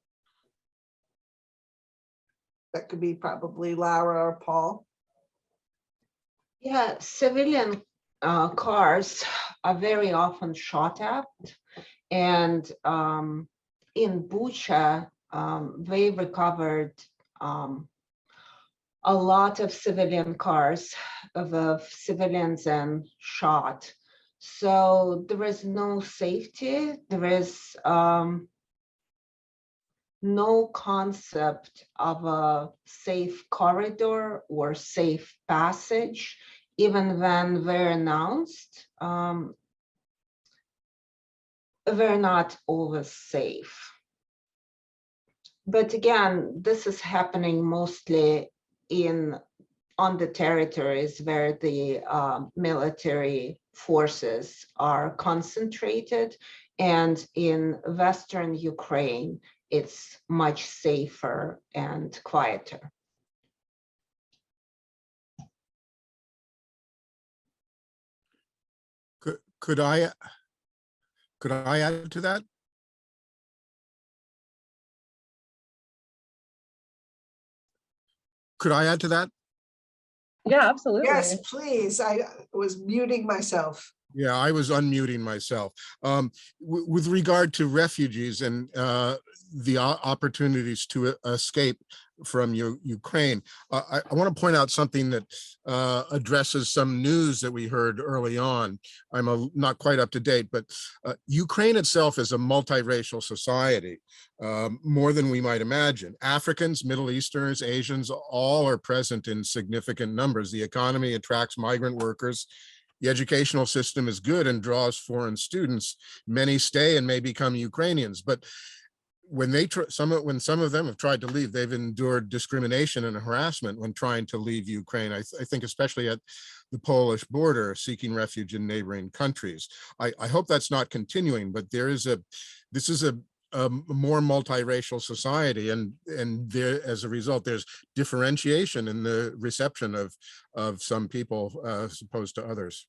That could be probably Laura or Paul. Yeah, civilian cars are very often shot at, and in Bucha, they recovered a lot of civilian cars of civilians and shot. So there is no safety. There is no concept of a safe corridor or safe passage, even when they're announced. They're not always safe. But again, this is happening mostly on the territories where the military forces are concentrated, and in Western Ukraine, it's much safer and quieter. Could I add to that? Could I add to that? Yeah, absolutely. Yes, please. I was muting myself. Yeah, I was unmuting myself. With regard to refugees and the opportunities to escape from Ukraine, I want to point out something that addresses some news that we heard early on. I'm not quite up to date, but Ukraine itself is a multiracial society, more than we might imagine. Africans, Middle Easterners, Asians, all are present in significant numbers. The economy attracts migrant workers. The educational system is good and draws foreign students. Many stay and may become Ukrainians, but when some of them have tried to leave, they've endured discrimination and harassment when trying to leave Ukraine. I think especially at the Polish border, seeking refuge in neighboring countries. I hope that's not continuing, but this is a more multiracial society, and there, as a result, there's differentiation in the reception of some people as opposed to others.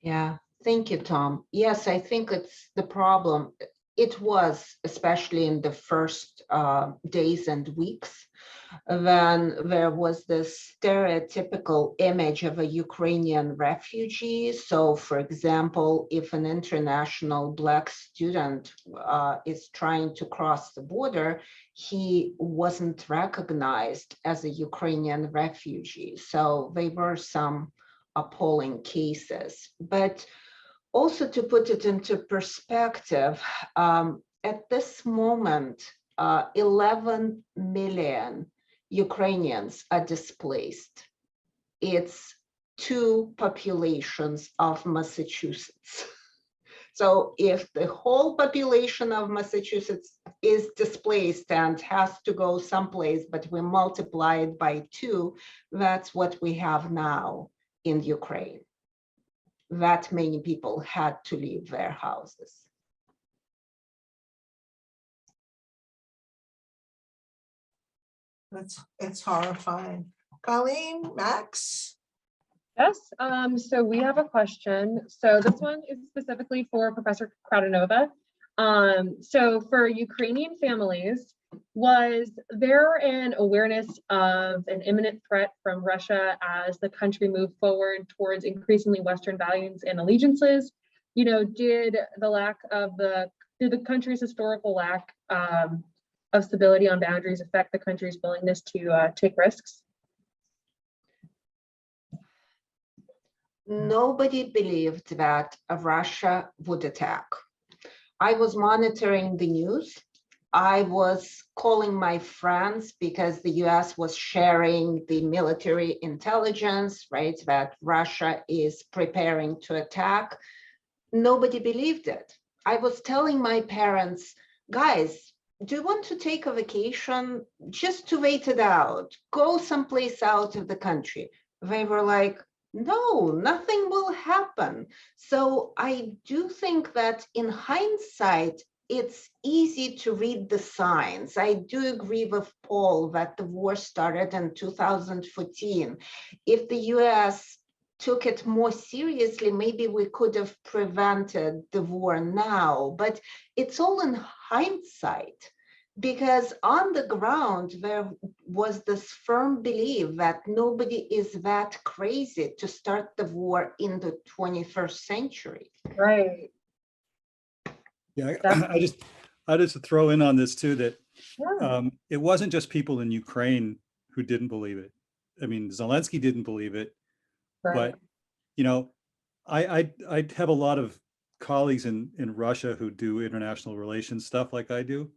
Yeah, thank you, Tom. Yes, I think it's the problem. It was, especially in the first days and weeks, when there was this stereotypical image of a Ukrainian refugee. So, for example, if an international Black student is trying to cross the border, he wasn't recognized as a Ukrainian refugee. So there were some appalling cases. But also, to put it into perspective, at this moment, 11 million Ukrainians are displaced. It's 2 populations of Massachusetts. So if the whole population of Massachusetts is displaced and has to go someplace, but we multiply it by 2, that's what we have now in Ukraine. That many people had to leave their houses. It's horrifying. Colleen, Max? Yes, so we have a question. So this one is specifically for Professor Kradanova. So for Ukrainian families, was there an awareness of an imminent threat from Russia as the country moved forward towards increasingly Western values and allegiances? You know, did the country's historical lack of stability on boundaries affect the country's willingness to take risks? Nobody believed that Russia would attack. I was monitoring the news. I was calling my friends because the US was sharing the military intelligence, right, that Russia is preparing to attack. Nobody believed it. I was telling my parents, guys, do you want to take a vacation just to wait it out? Go someplace out of the country. They were like, no, nothing will happen. So I do think that in hindsight, it's easy to read the signs. I do agree with Paul that the war started in 2014. If the US took it more seriously, maybe we could have prevented the war now, but it's all in hindsight. Because on the ground, there was this firm belief that nobody is that crazy to start the war in the 21st century. Right. Yeah, I just throw in on this too, that Yeah. it wasn't just people in Ukraine who didn't believe it. I mean, Zelensky didn't believe it, Right. but you know, I have a lot of colleagues in Russia who do international relations stuff like I do.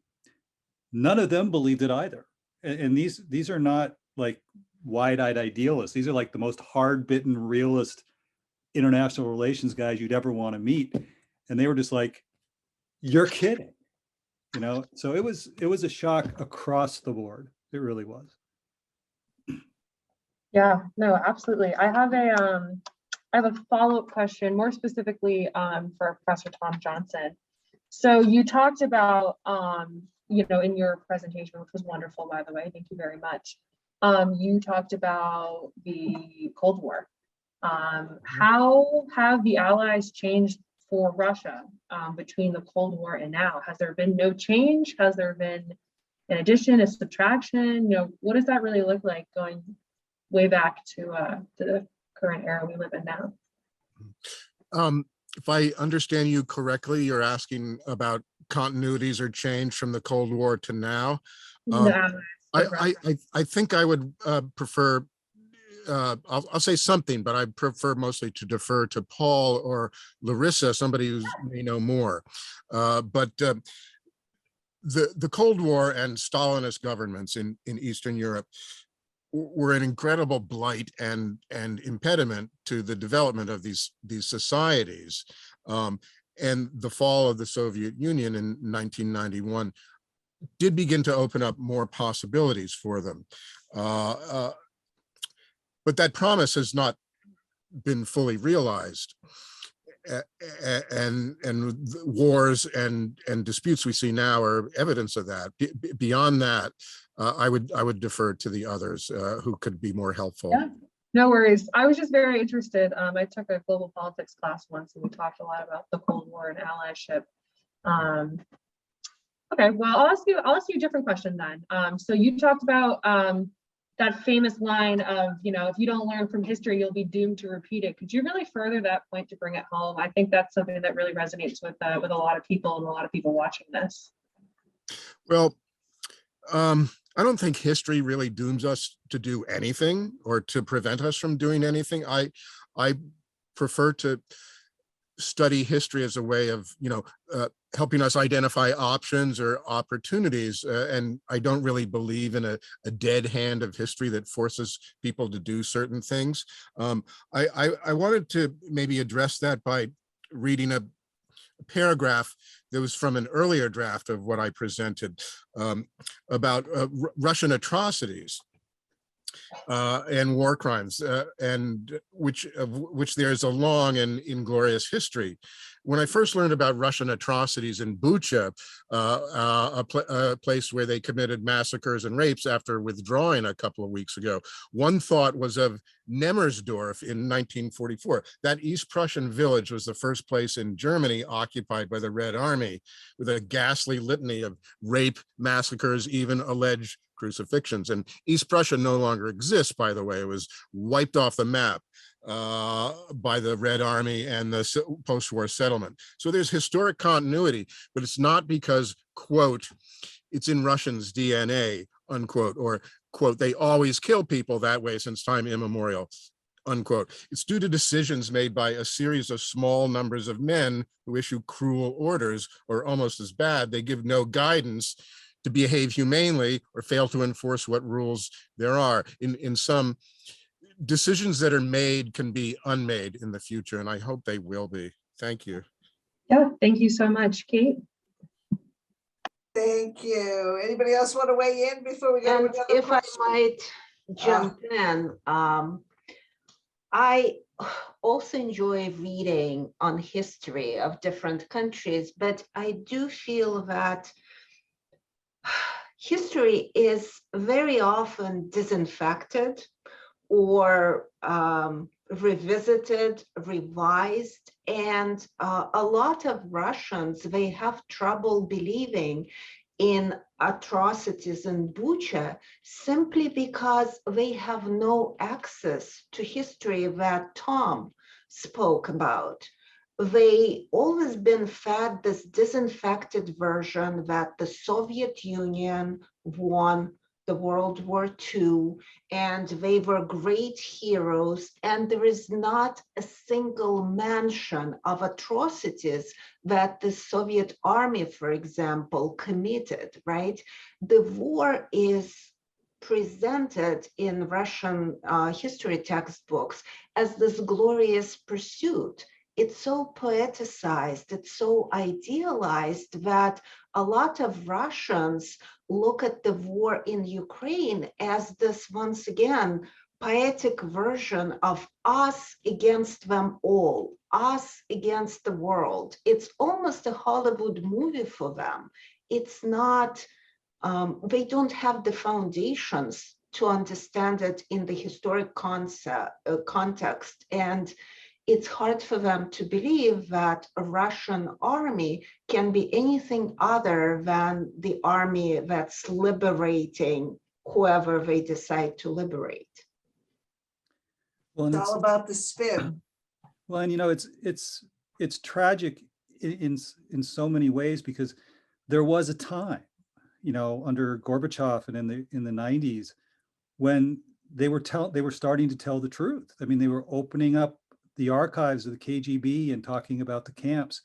None of them believed it either. And these are not like wide-eyed idealists. These are like the most hard-bitten realist international relations guys you'd ever want to meet. And they were just like, you're kidding, you know? So it was a shock across the board. It really was. Yeah, no, absolutely. I have a follow-up question, more specifically for Professor Tom Johnson. So you talked about you know, in your presentation, which was wonderful, by the way, thank you very much. You talked about the Cold War. How have the Allies changed for Russia between the Cold War and now? Has there been no change? Has there been an addition, a subtraction? You know, what does that really look like going way back to the current era we live in now? If I understand you correctly, you're asking about continuities or change from the Cold War to now. I think I would prefer, I'll say something, but I prefer mostly to defer to Paul or Larissa, somebody who may know more. But the Cold War and Stalinist governments in Eastern Europe were an incredible blight and impediment to the development of these societies. And the fall of the Soviet Union in 1991 did begin to open up more possibilities for them. But that promise has not been fully realized. And wars and disputes we see now are evidence of that. Beyond that, I would defer to the others who could be more helpful. Yeah, no worries. I was just very interested. I took a global politics class once and we talked a lot about the Cold War and allyship. Okay, well, I'll ask you a different question then. So you talked about that famous line of, if you don't learn from history, you'll be doomed to repeat it. Could you really further that point to bring it home? I think that's something that really resonates with a lot of people and a lot of people watching this. Well, I don't think history really dooms us to do anything or to prevent us from doing anything. I prefer to study history as a way of, helping us identify options or opportunities. And I don't really believe in a dead hand of history that forces people to do certain things. I wanted to maybe address that by reading a paragraph that was from an earlier draft of what I presented about Russian atrocities and war crimes, and which there's a long and inglorious history. When I first learned about Russian atrocities in Bucha, a place where they committed massacres and rapes after withdrawing a couple of weeks ago, one thought was of Nemmersdorf in 1944. That East Prussian village was the first place in Germany occupied by the Red Army, with a ghastly litany of rape, massacres, even alleged crucifixions. And East Prussia no longer exists, by the way. It was wiped off the map by the Red Army and the post-war settlement. So there's historic continuity, but it's not because, quote, it's in Russians' DNA, unquote, or, quote, they always kill people that way since time immemorial, unquote. It's due to decisions made by a series of small numbers of men who issue cruel orders, or almost as bad, they give no guidance to behave humanely or fail to enforce what rules there are. In some, decisions that are made can be unmade in the future, and I hope they will be. Thank you. Yeah, thank you so much, Kate. Thank you. Anybody else want to weigh in before we go to And another if I question? might jump in, I also enjoy reading on history of different countries, but I do feel that history is very often disinfected or revisited, revised, and a lot of Russians, they have trouble believing in atrocities in Bucha simply because they have no access to history that Tom spoke about. They always been fed this disinfected version that the Soviet Union won the World War II, and they were great heroes, and there is not a single mention of atrocities that the Soviet army, for example, committed, right? The war is presented in Russian history textbooks as this glorious pursuit. It's so poeticized, it's so idealized that a lot of Russians look at the war in Ukraine as this, once again, poetic version of us against them all, us against the world. It's almost a Hollywood movie for them. It's not, they don't have the foundations to understand it in the historic context. And it's hard for them to believe that a Russian army can be anything other than the army that's liberating whoever they decide to liberate. Well, and It's all about the spin. well, and it's tragic in so many ways, because there was a time, under Gorbachev and in the 90s, when they were starting to tell the truth. I mean, they were opening up the archives of the KGB and talking about the camps.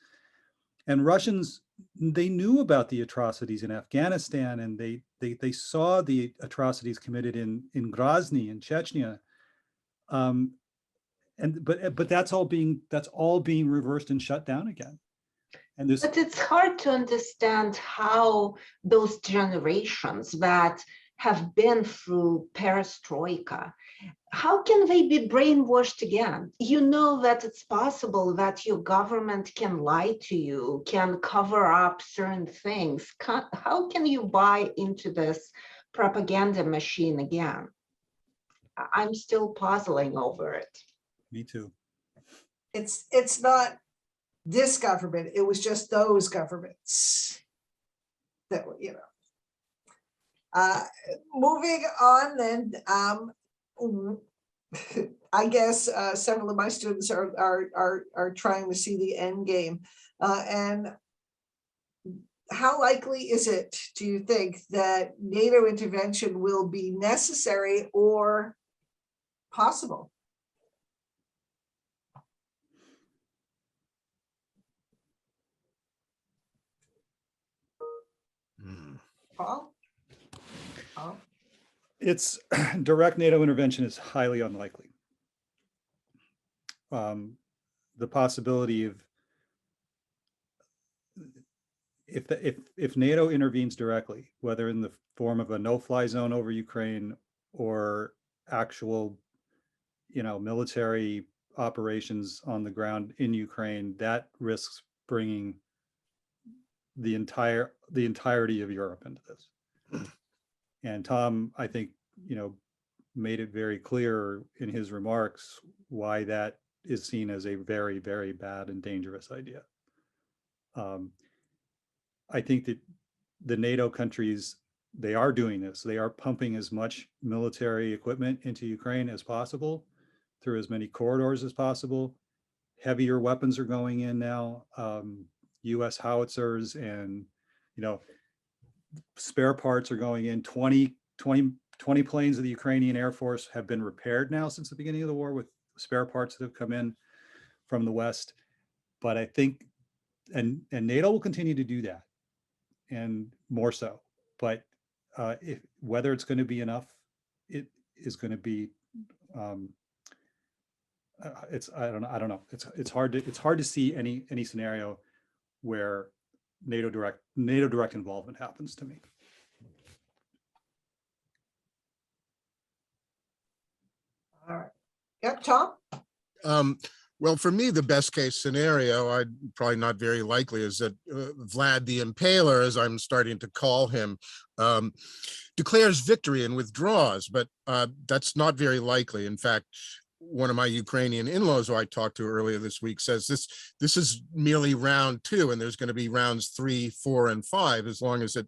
And Russians, they knew about the atrocities in Afghanistan, and they saw the atrocities committed in Grozny in Chechnya. But that's all being reversed and shut down again. And but it's hard to understand how those generations that have been through perestroika, how can they be brainwashed again? You know that it's possible that your government can lie to you, can cover up certain things. How can you buy into this propaganda machine again? I'm still puzzling over it. Me too. It's not this government, it was just those governments. that, moving on then, I guess several of my students are trying to see the end game. And how likely is it, do you think, that NATO intervention will be necessary or possible? Paul? Paul? It's direct NATO intervention is highly unlikely. The possibility of if NATO intervenes directly, whether in the form of a no-fly zone over Ukraine or actual, military operations on the ground in Ukraine, that risks bringing the entirety of Europe into this. And Tom, I think, made it very clear in his remarks why that is seen as a very, very bad and dangerous idea. I think that the NATO countries, they are doing this. They are pumping as much military equipment into Ukraine as possible through as many corridors as possible. Heavier weapons are going in now, US howitzers, and, spare parts are going in. 20 planes of the Ukrainian Air Force have been repaired now since the beginning of the war with spare parts that have come in from the West. But I think, and NATO will continue to do that, and more so. But whether it's going to be enough, it is going to be. I don't know. It's hard to see any scenario where NATO direct involvement happens, to me. All right. Yep, Tom? Well, for me, the best case scenario, probably not very likely, is that Vlad the Impaler, as I'm starting to call him, declares victory and withdraws, but that's not very likely. In fact, one of my Ukrainian in-laws who I talked to earlier this week says this is merely round 2, and there's going to be rounds 3, 4, and 5 as long as it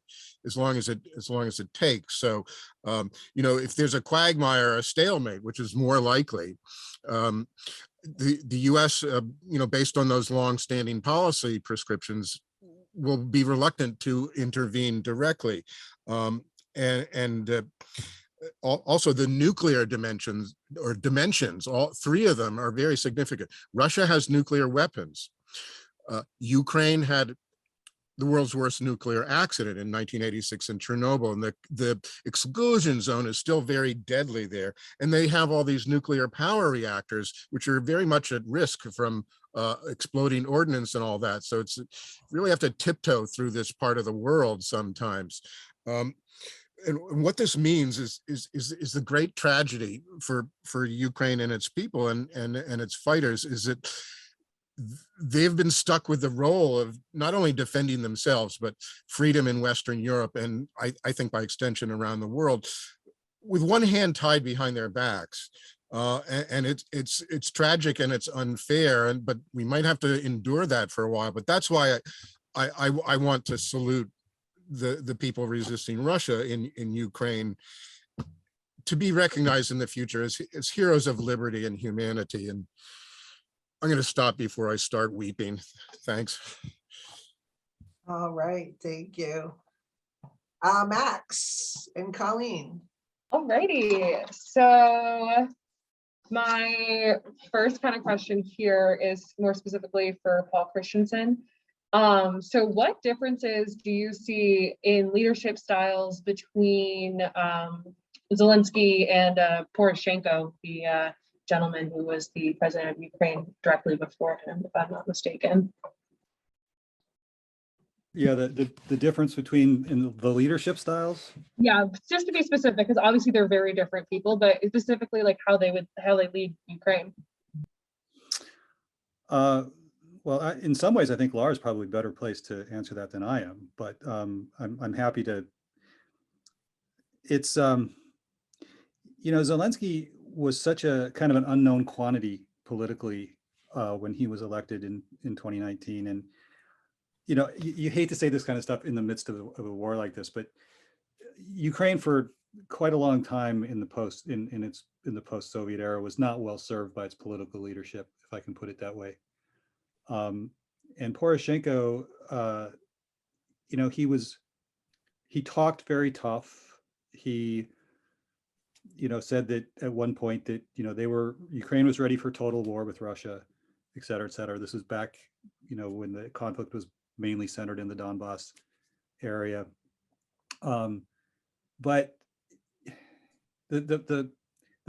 takes. So, if there's a quagmire, a stalemate, which is more likely, the U.S., based on those long-standing policy prescriptions, will be reluctant to intervene directly, also the nuclear dimensions, all 3 of them are very significant. Russia has nuclear weapons. Ukraine had the world's worst nuclear accident in 1986 in Chernobyl, and the exclusion zone is still very deadly there. And they have all these nuclear power reactors, which are very much at risk from exploding ordnance and all that. So it's really have to tiptoe through this part of the world sometimes. And what this means is the great tragedy for Ukraine and its people and its fighters is that they've been stuck with the role of not only defending themselves, but freedom in Western Europe, and I think by extension around the world, with one hand tied behind their backs. And it's tragic and it's unfair, but we might have to endure that for a while. But that's why I want to salute the people resisting Russia in Ukraine, to be recognized in the future as heroes of liberty and humanity. And I'm going to stop before I start weeping. Thanks. All right, thank you. Max and Colleen. Alrighty, so my first kind of question here is more specifically for Paul Christensen. So what differences do you see in leadership styles between Zelensky and Poroshenko, the gentleman who was the president of Ukraine directly before him, if I'm not mistaken? Yeah, the difference between in the leadership styles. Yeah, just to be specific, because obviously they're very different people, but specifically like how they lead Ukraine. Well, in some ways, I think Laura's probably a better place to answer that than I am, but I'm happy to. It's Zelensky was such a kind of an unknown quantity politically when he was elected in 2019, and you know, you hate to say this kind of stuff in the midst of a war like this, but Ukraine for quite a long time in the post-Soviet era was not well served by its political leadership, if I can put it that way. And Poroshenko, you know, he talked very tough. He, you know, said that at one point that, you know, Ukraine was ready for total war with Russia, et cetera, et cetera. This was back, you know, when the conflict was mainly centered in the Donbass area. But the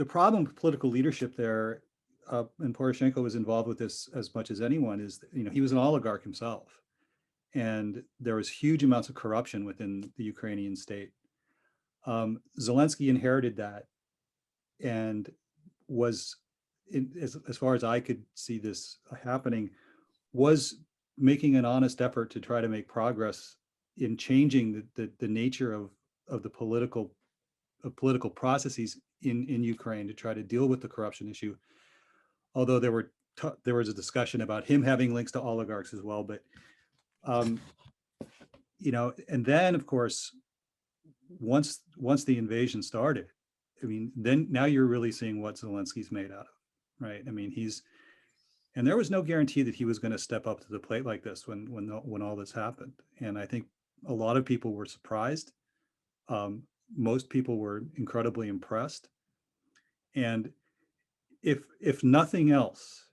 problem with political leadership there, and Poroshenko was involved with this as much as anyone, is that, you know, he was an oligarch himself, and there was huge amounts of corruption within the Ukrainian state. Zelensky inherited that, and was, as far as I could see this happening, was making an honest effort to try to make progress in changing the nature of the political processes in Ukraine to try to deal with the corruption issue. Although there was a discussion about him having links to oligarchs as well, but you know, and then of course, once the invasion started, I mean, then now you're really seeing what Zelensky's made out of, right? I mean, and there was no guarantee that he was going to step up to the plate like this when all this happened. And I think a lot of people were surprised. Most people were incredibly impressed. And if nothing else,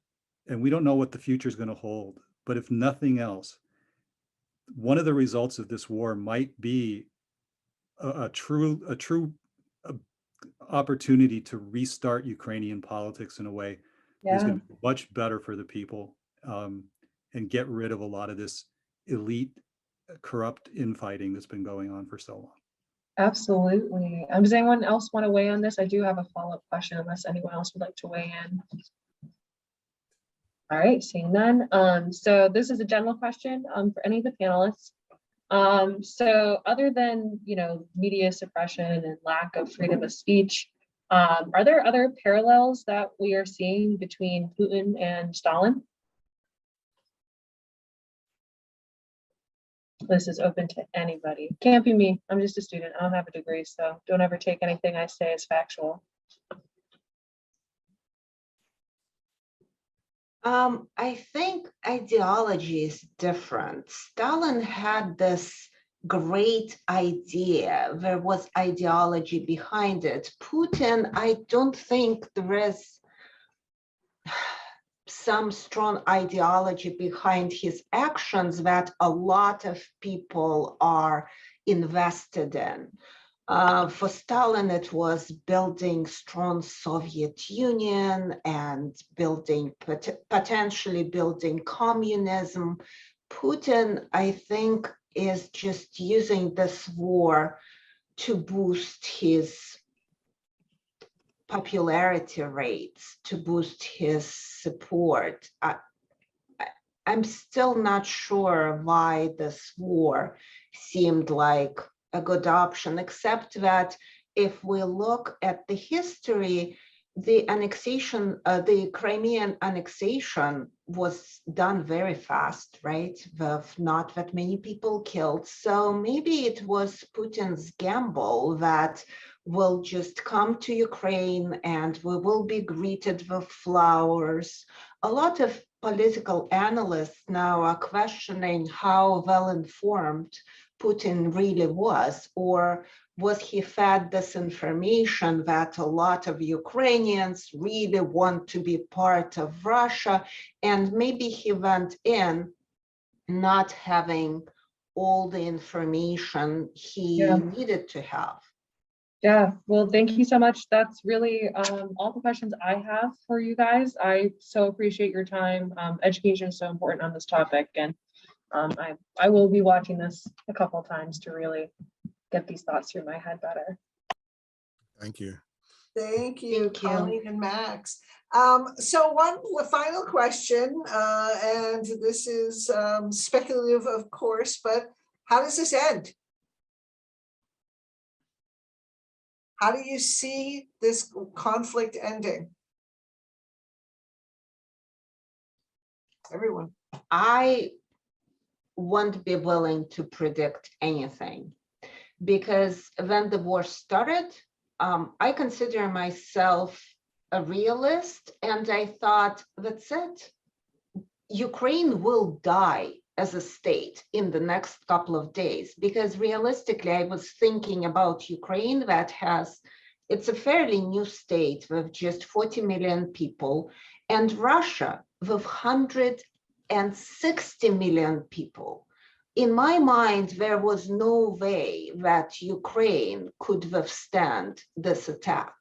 and we don't know what the future is going to hold, but if nothing else, one of the results of this war might be a true opportunity to restart Ukrainian politics in a way that's going to be much better for the people, and get rid of a lot of this elite, corrupt infighting that's been going on for so long. Absolutely. Does anyone else want to weigh on this? I do have a follow-up question unless anyone else would like to weigh in. All right, seeing none. So this is a general question for any of the panelists. So other than, you know, media suppression and lack of freedom of speech, are there other parallels that we are seeing between Putin and Stalin? This is open to anybody. Can't be me. I'm just a student. I don't have a degree, so don't ever take anything I say as factual. I think ideology is different. Stalin had this great idea. There was ideology behind it. Putin, I don't think there is some strong ideology behind his actions that a lot of people are invested in. For Stalin, it was building strong Soviet Union and potentially building communism. Putin, I think, is just using this war to boost his popularity rates, to boost his support. I'm still not sure why this war seemed like a good option, except that if we look at the history, the annexation, the Crimean annexation was done very fast, right? With not that many people killed. So maybe it was Putin's gamble that we'll just come to Ukraine and we will be greeted with flowers. A lot of political analysts now are questioning how well informed Putin really was, or was he fed this information that a lot of Ukrainians really want to be part of Russia, and maybe he went in not having all the information he needed to have. Yeah, well, thank you so much. That's really all the questions I have for you guys. I so appreciate your time. Education is so important on this topic, and I will be watching this a couple of times to really get these thoughts through my head better. Thank you. Thank you, Thank you. Colleen and Max. So one final question, and this is speculative, of course, but how does this end? How do you see this conflict ending? Everyone. I won't be willing to predict anything, because when the war started, I consider myself a realist, and I thought, that's it. Ukraine will die as a state in the next couple of days, because realistically, I was thinking about Ukraine that it's a fairly new state with just 40 million people, and Russia with 160 million people. In my mind, there was no way that Ukraine could withstand this attack.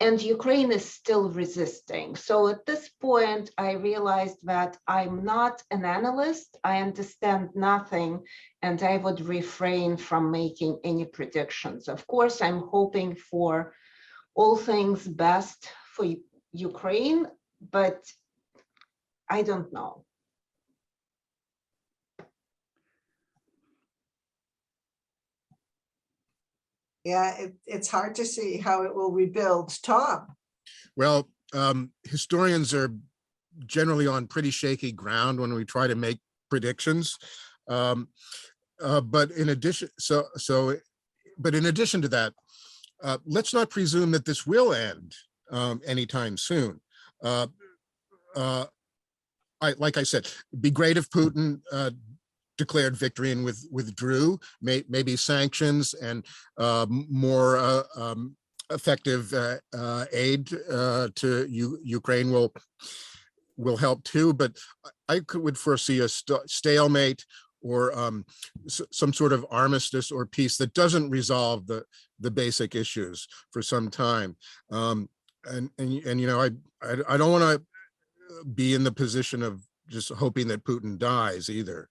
And Ukraine is still resisting. So at this point, I realized that I'm not an analyst. I understand nothing, and I would refrain from making any predictions. Of course, I'm hoping for all things best for Ukraine, but I don't know. Yeah, it's hard to see how it will rebuild. Tom? Well, historians are generally on pretty shaky ground when we try to make predictions. But in addition, but in addition to that, let's not presume that this will end anytime soon. Like I said, it'd be great if Putin declared victory and withdrew. Maybe sanctions and more effective aid to Ukraine will help too. But I would foresee a stalemate or some sort of armistice or peace that doesn't resolve the basic issues for some time. And you know, I don't want to be in the position of just hoping that Putin dies either.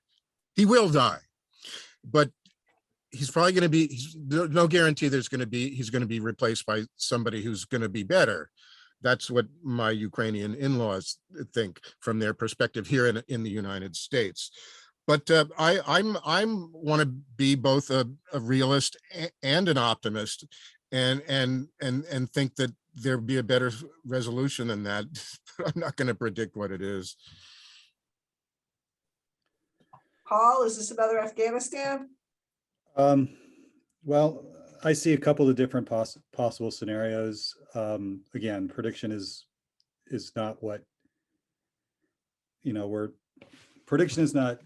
He will die, but he's probably going to be, no guarantee he's going to be replaced by somebody who's going to be better. That's what my Ukrainian in-laws think from their perspective here in the United States. But I'm want to be both a realist and an optimist, and think that there'll be a better resolution than that. I'm not going to predict what it is. Paul, is this another Afghanistan? Well, I see a couple of different possible scenarios. Again, prediction is not what, you know, prediction is not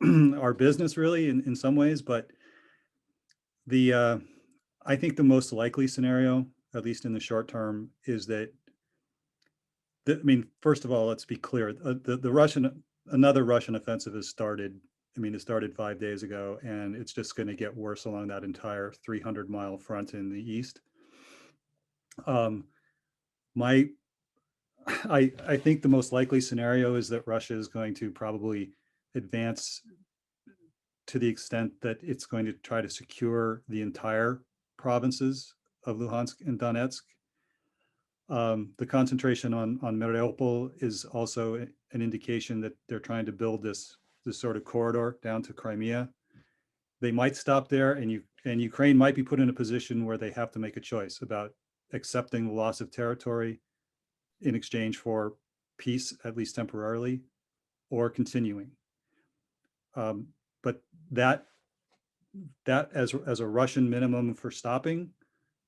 our business really in some ways, but I think the most likely scenario, at least in the short term, is that, I mean, first of all, let's be clear, another Russian offensive has started. I mean, it started 5 days ago, and it's just going to get worse along that entire 300-mile front in the east. I think the most likely scenario is that Russia is going to probably advance to the extent that it's going to try to secure the entire provinces of Luhansk and Donetsk. The concentration on Mariupol is also an indication that they're trying to build this sort of corridor down to Crimea. They might stop there, and Ukraine might be put in a position where they have to make a choice about accepting the loss of territory in exchange for peace, at least temporarily, or continuing. But that as a Russian minimum for stopping,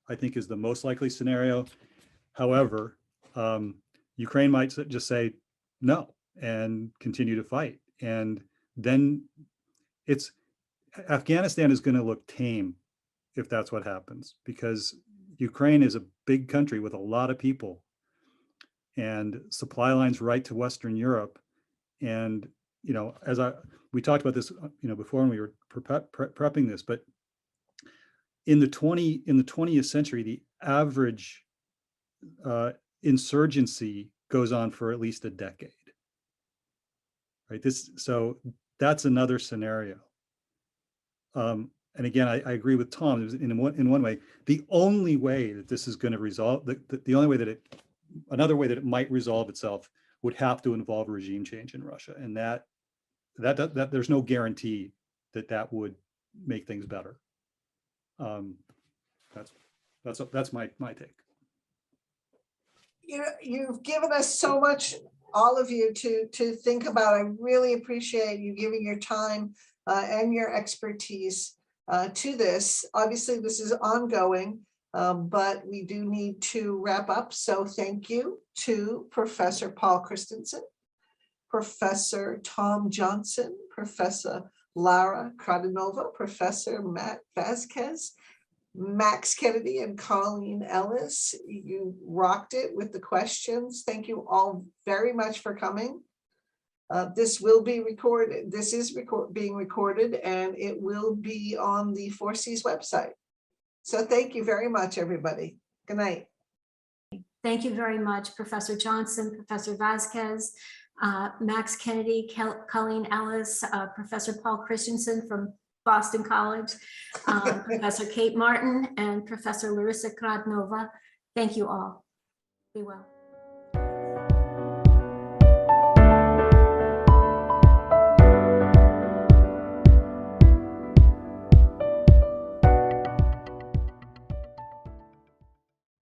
I think is the most likely scenario. However, Ukraine might just say no and continue to fight. And then Afghanistan is going to look tame if that's what happens, because Ukraine is a big country with a lot of people and supply lines right to Western Europe. And, you know, we talked about this, you know, before when we were prepping this, but in the 20th century, the average insurgency goes on for at least a decade, right? So that's another scenario. And again, I agree with Tom. In one way, the only way that this is going to resolve, the only way that another way that it might resolve itself would have to involve regime change in Russia, and that there's no guarantee that would make things better. That's my take. You've given us so much all of you to think about. I really appreciate you giving your time and your expertise to this. Obviously, this is ongoing, but we do need to wrap up. So thank you to Professor Paul Christensen, Professor Tom Johnson, Professor Lara Kradanova, Professor Matt Vasquez, Max Kennedy, and Colleen Ellis. You rocked it with the questions. Thank you all very much for coming. This will be recorded. This is being recorded, and it will be on the 4C's website. So thank you very much, everybody. Good night. Thank you very much, Professor Johnson, Professor Vasquez, Max Kennedy, Colleen Ellis, Professor Paul Christensen from Boston College, Professor Kate Martin, and Professor Larissa Kradnova. Thank you all. Be well.